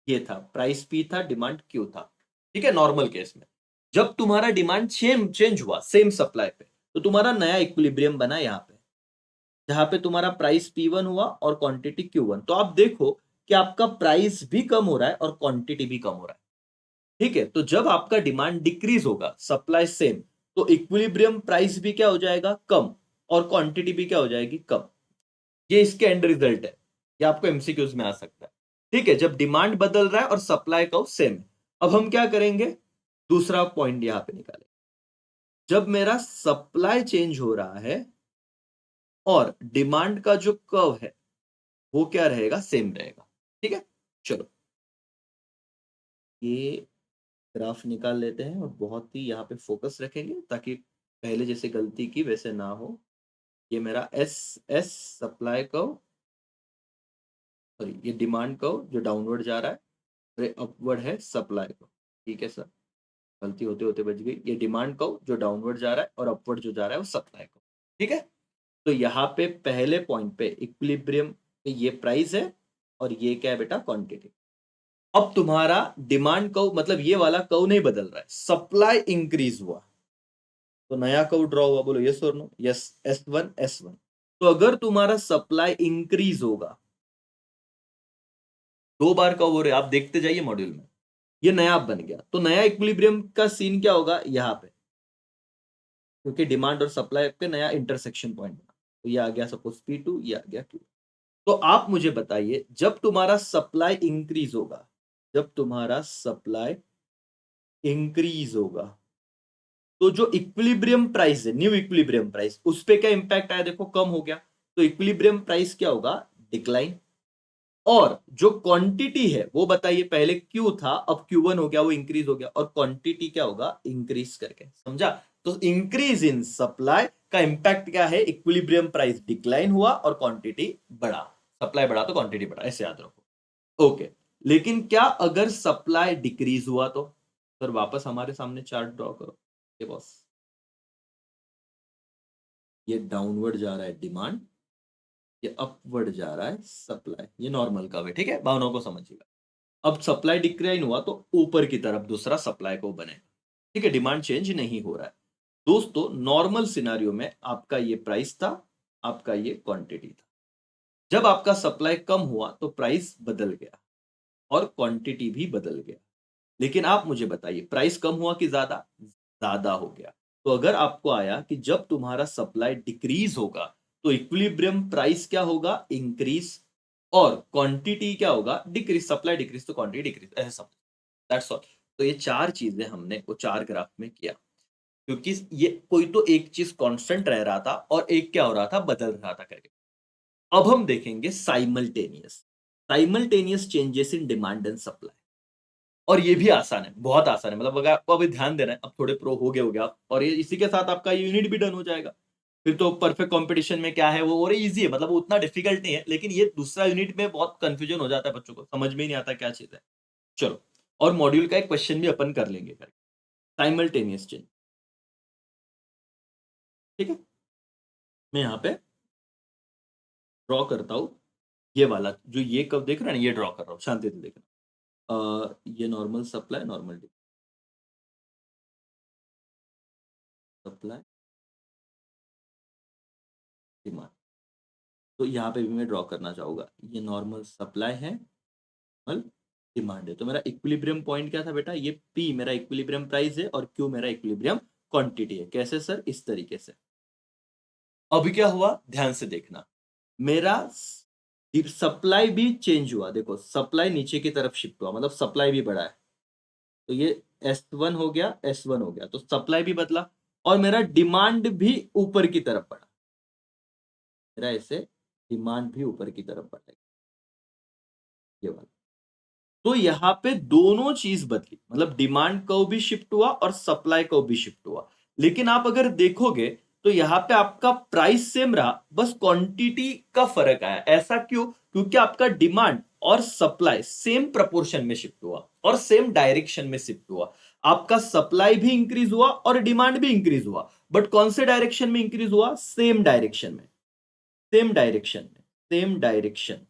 ये था, प्राइस P था, डिमांड Q था। ठीक है, नॉर्मल केस में जब तुम्हारा डिमांड चेंज हुआ सेम सप्लाई पे, तो तुम्हारा नया इक्विलिब्रियम बना यहाँ पे, जहां पे तुम्हारा प्राइस P1 हुआ और क्वांटिटी Q1। तो आप देखो कि आपका प्राइस भी कम हो रहा है और क्वांटिटी भी कम हो रहा है। ठीक है, तो जब आपका डिमांड डिक्रीज होगा, सप्लाई सेम, तो इक्विलिब्रियम प्राइस भी क्या हो जाएगा, कम, और क्वांटिटी भी क्या हो जाएगी, कम। ये इसके एंड रिजल्ट है, ये आपको एमसीक्यूज में आ सकता है। ठीक है, जब डिमांड बदल रहा है और सप्लाई का सेम है। अब हम क्या करेंगे, दूसरा पॉइंट यहां पे निकालें। जब मेरा सप्लाई चेंज हो रहा है और डिमांड का जो कर्व है वो क्या रहेगा, सेम रहेगा। ठीक है, चलो ये ग्राफ निकाल लेते हैं और बहुत ही यहाँ पे फोकस रखेंगे ताकि पहले जैसे गलती की वैसे ना हो। ये मेरा S S supply curve, sorry ये डिमांड कर्व जो डाउनवर्ड जा रहा है, और ये अपवर्ड है सप्लाई कर्व। ठीक है सर, गलती होते होते बच गई। ये डिमांड कर्व जो डाउनवर्ड जा रहा है और अपवर्ड जो जा रहा है वो सप्लाई कर्व। ठीक है, तो यहाँ पे पहले पॉइंट पे इक्विलिब्रियम पे ये प्राइस है और ये क्या है बेटा, क्वांटिटी। अब तुम्हारा डिमांड कर्व मतलब ये वाला कर्व नहीं बदल रहा है, सप्लाई इंक्रीज हुआ तो नया कर्व ड्रॉ हुआ। बोलो यस और नो, यस, S1 S1। तो अगर तुम्हारा सप्लाई इंक्रीज होगा, 2 बार कर्व हो रहे आप देखते जाइए मॉड्यूल में, ये नया बन गया, तो नया इक्विलिब्रियम का सीन क्या होगा यहाँ पे, क्योंकि डिमांड और सप्लाई पे नया इंटरसेक्शन पॉइंट बना। तो ये आ गया सपोज P2, ये आ गया Q। तो आप मुझे बताइए, जब तुम्हारा सप्लाई इंक्रीज होगा, जब तुम्हारा सप्लाई इंक्रीज होगा, तो जो इक्विलिब्रियम प्राइस है, न्यू इक्विलिब्रियम प्राइस, उस पे क्या इंपैक्ट आया, देखो कम हो गया। तो इक्विलिब्रियम प्राइस क्या होगा, डिक्लाइन। और जो क्वांटिटी है वो बताइए, पहले क्यू था अब Q1 हो गया, वो इंक्रीज हो गया, और क्वांटिटी क्या होगा, इंक्रीज करके। समझा? तो इंक्रीज इन सप्लाई का इंपैक्ट क्या है, इक्विलिब्रियम प्राइस डिक्लाइन हुआ और क्वांटिटी बढ़ा। सप्लाई बढ़ा तो क्वांटिटी बढ़ा, ऐसे याद रखो। ओके, लेकिन क्या अगर सप्लाई डिक्रीज हुआ तो, सर वापस हमारे सामने चार्ट ड्रॉ करो। ये बॉस, ये डाउनवर्ड जा रहा है डिमांड, ये अपवर्ड जा रहा है सप्लाई। ये नॉर्मल का है, ठीक है, भावनाओं को समझिएगा। अब सप्लाई डिक्लाइन हुआ तो ऊपर की तरफ दूसरा सप्लाई को बनेगा। ठीक है, डिमांड चेंज नहीं हो रहा है। दोस्तों नॉर्मल सिनारियो में आपका ये प्राइस था, आपका ये क्वांटिटी था। जब आपका सप्लाई कम हुआ तो प्राइस बदल गया और क्वांटिटी भी बदल गया। लेकिन आप मुझे बताइए, प्राइस कम हुआ कि ज्यादा, ज्यादा हो गया। तो अगर आपको आया कि जब तुम्हारा सप्लाई डिक्रीज होगा तो इक्विलिब्रियम प्राइस क्या होगा, इंक्रीज, और क्वांटिटी क्या होगा, डिक्रीज। सप्लाई डिक्रीज तो क्वांटिटी डिक्रीज, ऐसे समझ। That's all. तो ये 4 चीजें हमने वो 4 ग्राफ में किया, क्योंकि ये कोई तो एक चीज कांस्टेंट रह रहा था और एक क्या हो रहा था, बदल रहा था करके। अब हम देखेंगे simultaneous, simultaneous changes in demand and supply. और ये भी आसान है, बहुत आसान है। मतलब अगर आपको अभी ध्यान देना है, अब थोड़े प्रो हो गए आप, और ये इसी के साथ आपका यूनिट भी डन हो जाएगा। फिर तो परफेक्ट कंपटीशन में क्या है वो, और इजी है, मतलब वो उतना डिफिकल्ट नहीं है। लेकिन ये दूसरा यूनिट में बहुत कंफ्यूजन हो जाता है, बच्चों को समझ में ही नहीं आता क्या चीज है। चलो, और मॉड्यूल का एक क्वेश्चन भी अपन कर लेंगे करके, साइमल्टेनियस चेंज। ठीक है, मैं यहाँ पे ड्रॉ करता हूँ ये वाला जो ये कर्व देख रहे हैं ना, ये ड्रॉ कर रहा हूँ, शांति से देखना। ये normal supply, normal supply, demand. तो यहाँ पे भी मैं ड्रॉ करना चाहूँगा। ये नॉर्मल सप्लाई है, नॉर्मल डिमांड है। तो मेरा इक्विलिब्रियम पॉइंट क्या था बेटा? ये P मेरा इक्विलिब्रियम प्राइस है और Q मेरा इक्विलिब्रियम क्वांटिटी है। कैसे सर? इस तरीके से। अभी क्या हुआ? ध्यान से देखना। मेरा सप्लाई भी चेंज हुआ। देखो सप्लाई नीचे की तरफ शिफ्ट हुआ, मतलब सप्लाई भी बढ़ा है। तो ये S1 हो गया, S1 हो गया, तो सप्लाई भी बदला और मेरा डिमांड भी ऊपर की तरफ बढ़ा। मेरा ऐसे डिमांड भी ऊपर की तरफ बढ़ेगा, ये वाला। तो यहाँ पे दोनों चीज बदली, मतलब डिमांड कर्व भी शिफ्ट हुआ और सप्लाई कर्व भी शिफ्ट हुआ। लेकिन आप अगर देखोगे तो यहाँ पे आपका प्राइस सेम रहा, बस क्वांटिटी का फर्क आया। ऐसा क्यों? क्योंकि आपका डिमांड और सप्लाई सेम प्रपोर्शन में शिफ्ट हुआ और सेम डायरेक्शन में शिफ्ट हुआ। आपका सप्लाई भी इंक्रीज हुआ और डिमांड भी इंक्रीज हुआ, बट कौन से डायरेक्शन में इंक्रीज हुआ? सेम डायरेक्शन में, सेम डायरेक्शन में, सेम डायरेक्शन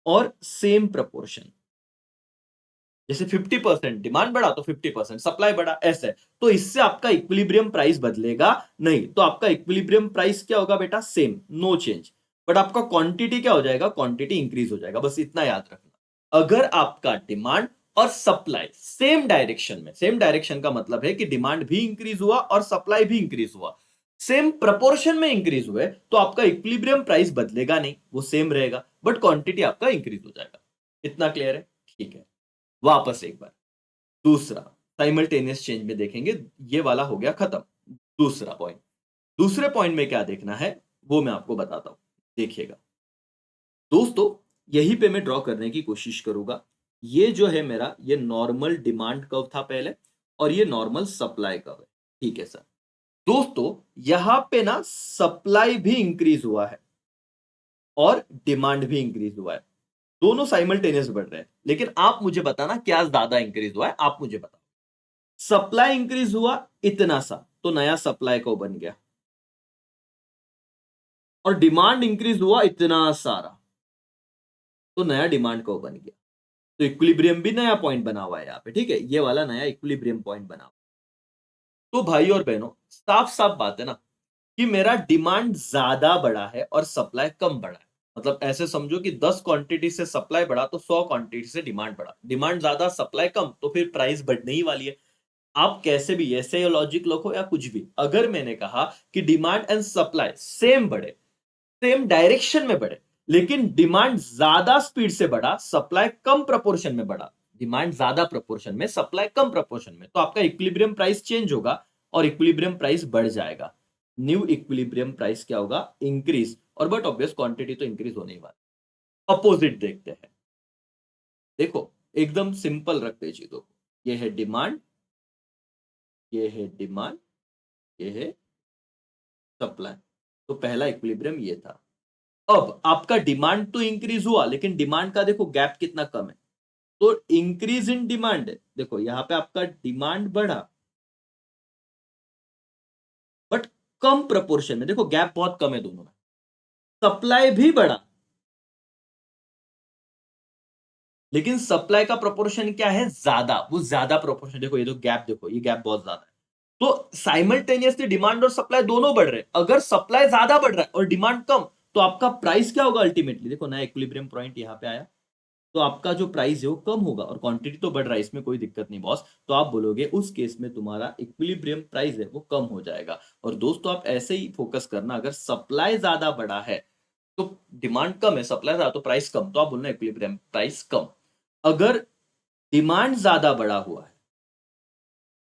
और सेम प्रपोर्शन। जैसे 50% डिमांड बढ़ा तो 50% सप्लाई बढ़ा, ऐसे। तो इससे आपका इक्विलिब्रियम प्राइस बदलेगा नहीं। तो आपका इक्विलिब्रियम प्राइस क्या होगा बेटा? Same, no change. बट आपका क्वांटिटी क्या हो जाएगा? क्वांटिटी इंक्रीज हो जाएगा। बस इतना याद रखना। अगर आपका डिमांड और सप्लाई सेम डायरेक्शन में, सेम डायरेक्शन का मतलब है कि डिमांड भी इंक्रीज हुआ और सप्लाई भी इंक्रीज हुआ, सेम प्रपोर्शन में इंक्रीज हुए, तो आपका इक्विलिब्रियम प्राइस बदलेगा नहीं, वो सेम रहेगा, बट क्वांटिटी आपका इंक्रीज हो जाएगा। इतना क्लियर है? ठीक है। वापस एक बार दूसरा साइमल्टेनियस चेंज में देखेंगे। ये वाला हो गया खत्म। दूसरा पॉइंट, दूसरे पॉइंट में क्या देखना है वो मैं आपको बताता हूं। देखिएगा दोस्तों, यहीं पे मैं ड्रॉ करने की कोशिश करूंगा। ये जो है मेरा, ये नॉर्मल डिमांड कर्व था पहले और ये नॉर्मल सप्लाई कर्व है। ठीक है सर। दोस्तों यहां पे ना सप्लाई भी इंक्रीज हुआ है और डिमांड भी इंक्रीज हुआ है। दोनों साइमल्टेनियस बढ़ रहे हैं, लेकिन आप मुझे बताना क्या ज्यादा इंक्रीज हुआ है, आप मुझे बताओ। सप्लाई इंक्रीज हुआ इतना सा, तो नया सप्लाई को बन गया, और डिमांड इंक्रीज हुआ इतना सारा, तो नया डिमांड को बन गया। तो इक्विलिब्रियम भी नया पॉइंट बना हुआ है यहाँ पे। ठीक है, ये वाला नया इक्विलिब्रियम पॉइंट बना हुआ। तो भाई और बहनों, साफ साफ बात है ना कि मेरा डिमांड ज्यादा बढ़ा है और सप्लाई कम बढ़ा है। मतलब ऐसे समझो कि 10 क्वांटिटी से सप्लाई बढ़ा तो 100 क्वांटिटी से डिमांड बढ़ा। डिमांड ज्यादा सप्लाई कम, तो फिर प्राइस बढ़ने ही वाली है। आप कैसे भी ऐसे लॉजिक रखो या कुछ भी, अगर मैंने कहा कि डिमांड एंड सप्लाई सेम बढ़े, सेम डायरेक्शन में बढ़े, लेकिन डिमांड ज्यादा स्पीड से बढ़ा, सप्लाई कम प्रपोर्शन में बढ़ा, डिमांड ज्यादा प्रपोर्शन में, सप्लाई कम प्रपोर्शन में, तो आपका इक्विलिब्रियम प्राइस चेंज होगा और इक्विलिब्रियम प्राइस बढ़ जाएगा। न्यू इक्विलिब्रियम प्राइस क्या होगा? इंक्रीज। और बट ऑब्वियस क्वांटिटी तो इंक्रीज होने ही वाली। अपोजिट देखते हैं। देखो एकदम सिंपल रखते हैं चीजों को। ये है डिमांड, ये है डिमांड, ये है सप्लाई। तो पहला इक्विलिब्रियम ये था। अब आपका डिमांड तो इंक्रीज हुआ, लेकिन डिमांड का देखो गैप कितना कम है। तो इंक्रीज इन डिमांड है, देखो यहां पे आपका डिमांड बढ़ा बट कम प्रपोर्शन में, देखो गैप बहुत कम है दोनों में। सप्लाई भी बढ़ा, लेकिन सप्लाई का प्रोपोर्शन क्या है? ज्यादा, वो ज्यादा प्रोपोर्शन। देखो ये तो गैप, देखो ये गैप बहुत ज्यादा है। तो साइमल्टेनियसली डिमांड और सप्लाई दोनों बढ़ रहे हैं। अगर सप्लाई ज्यादा बढ़ रहा है और डिमांड कम, तो आपका प्राइस क्या होगा अल्टीमेटली? देखो नया इक्विलिब्रियम पॉइंट यहां पे आया, तो आपका जो प्राइस है वो कम होगा और क्वांटिटी तो बढ़ रहा है, इसमें कोई दिक्कत नहीं बॉस। तो आप बोलोगे उस केस में तुम्हारा इक्विलिब्रियम प्राइस है वो कम हो जाएगा। और दोस्तों आप ऐसे ही फोकस करना, अगर सप्लाई ज्यादा बढ़ा है तो डिमांड कम है, सप्लाई ज्यादा तो प्राइस कम, तो आप बोलना इक्विलिब्रियम प्राइस कम। अगर डिमांड ज्यादा बढ़ा हुआ है,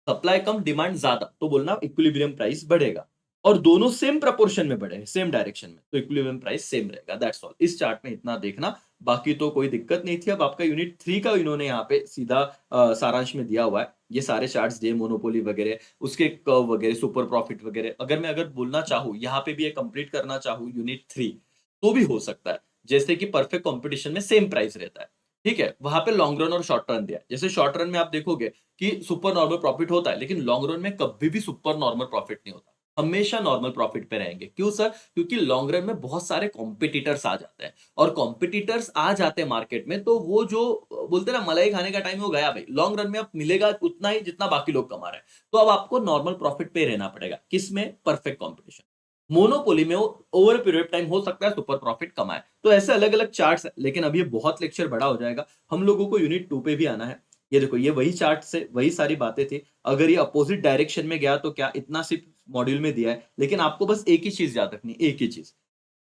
सप्लाई कम डिमांड ज्यादा, तो बोलना इक्विलिब्रियम प्राइस बढ़ेगा। और दोनों सेम प्रपोर्शन में बढ़े, सेम डायरेक्शन में, तो इक्विलिब्रियम प्राइस सेम रहेगा। That's all. इस चार्ट में इतना देखना, बाकी तो कोई दिक्कत नहीं थी। अब आपका यूनिट 3 का इन्होंने यहाँ पे सीधा सारांश में दिया हुआ है। ये सारे चार्ट्स दिए, मोनोपोली वगैरह, उसके कर्व वगैरह, सुपर प्रॉफिट वगैरह। अगर मैं बोलना चाहूँ यहाँ पे भी ये कंप्लीट करना चाहूँ यूनिट 3, तो भी हो सकता है। जैसे कि परफेक्ट कॉम्पिटिशन में सेम प्राइस रहता है, ठीक है, वहां पे लॉन्ग रन और शॉर्ट रन दिया है। जैसे शॉर्ट रन में आप देखोगे कि सुपर नॉर्मल प्रॉफिट होता है, लेकिन लॉन्ग रन में कभी भी सुपर नॉर्मल प्रॉफिट नहीं होता, हमेशा नॉर्मल प्रॉफिट पे रहेंगे। क्यों सर? क्योंकि लॉन्ग रन में बहुत सारे कॉम्पिटिटर्स आ जाते हैं और कॉम्पिटिटर्स आ जाते हैं मार्केट में तो वो जो बोलते हैं ना मलाई खाने का टाइम वो गया भाई। लॉन्ग रन में अब मिलेगा उतना ही जितना बाकी लोग कमा रहे हैं। तो अब आपको नॉर्मल प्रॉफिट पे रहना पड़ेगा। किसमें? Perfect competition. मोनोपोली में वो ओवर पीरियड टाइम हो सकता है सुपर प्रॉफिट कमाए। तो ऐसे अलग-अलग चार्ट्स हैं, लेकिन अब ये बहुत लेक्चर बड़ा हो जाएगा। हम लोगों को यूनिट 2 पे भी आना है। ये देखो ये वही चार्ट से वही सारी बातें थी। अगर ये अपोजिट डायरेक्शन में गया तो क्या? इतना सिर्फ मॉड्यूल में दिया है, लेकिन आपको बस एक ही चीज़ याद रखनी है, एक ही चीज़।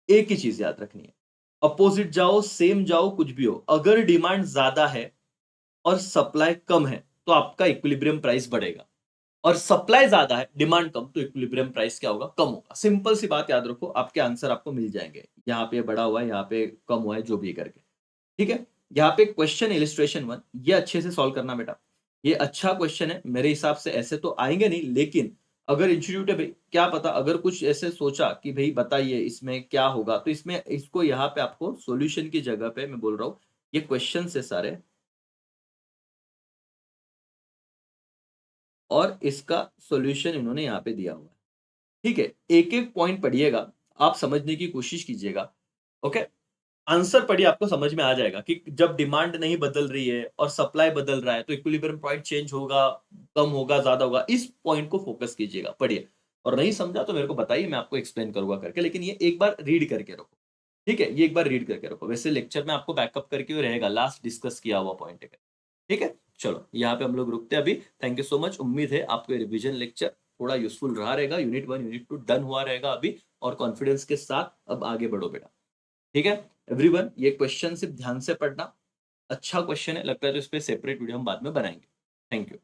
एक ही चीज़ याद रखनी है। अपोजिट जाओ, सेम जाओ, कुछ भी हो, अगर डिमांड ज़्यादा है और सप्लाई कम है, तो आपका इक्विलिब्रियम प्राइस बढ़ेगा। और सप्लाई ज्यादा है, डिमांड कम, तो इक्विलिब्रियम प्राइस क्या होगा? कम होगा। सिंपल सी बात याद रखो, आपके आंसर आपको मिल जाएंगे। यहाँ पे बढ़ा हुआ है, यहाँ पे कम हुआ है, जो भी करके। ठीक है? यहाँ पे क्वेश्चन इलिस्ट्रेशन 1 ये अच्छे से सॉल्व करना बेटा। ये अच्छा क्वेश्चन है, मेरे हिसाब से ऐसे तो आएंगे नहीं, लेकिन अगर इंस्टीट्यूट है भाई, क्या पता अगर कुछ ऐसे सोचा कि भाई बताइए इसमें क्या होगा, तो इसमें इसको यहाँ पे आपको सॉल्यूशन की जगह पे मैं बोल रहा हूँ, ये क्वेश्चन है सारे और इसका सॉल्यूशन इन्होंने यहाँ पे दिया हुआ है। ठीक है? एक-एक पॉइंट पढ़िएगा, आप समझने की कोशिश कीजिएगा, ओके? आंसर पढ़िए आपको समझ में आ जाएगा कि जब डिमांड नहीं बदल रही है और सप्लाई बदल रहा है, तो इक्विलिब्रियम पॉइंट चेंज होगा, कम होगा, ज़्यादा होगा। इस पॉइंट को फोकस कीजिएगा, पढ़िए और नहीं समझा तो मेरे को बताइए, मैं आपको एक्सप्लेन करूँगा करके, लेकिन ये एक बार रीड करके रखो, ठीक है? ये एक बार रीड करके रखो। वैसे लेक्चर में आपको बैकअप करके ही रहेगा, लास्ट डिस्कस किया हुआ पॉइंट है। ठीक है? चलो, यहाँ पे हम लोग रुकते हैं अभी। Thank you so much. उम्मीद है आपको ये रिवीजन लेक्चर थोड़ा यूज़फुल रहा रहेगा। यूनिट 1, यूनिट 2 डन हुआ रहेगा अभी और कॉन्फिडेंस के साथ अब आगे बढ़ो बेटा। ठीक है? एवरीवन ये क्वेश्चन सिर्फ ध्यान से पढ़ना। अच्छा क्वेश्चन है, लगता है तो इस पे सेपरेट वीडियो हम बाद में बनाएँगे। Thank you.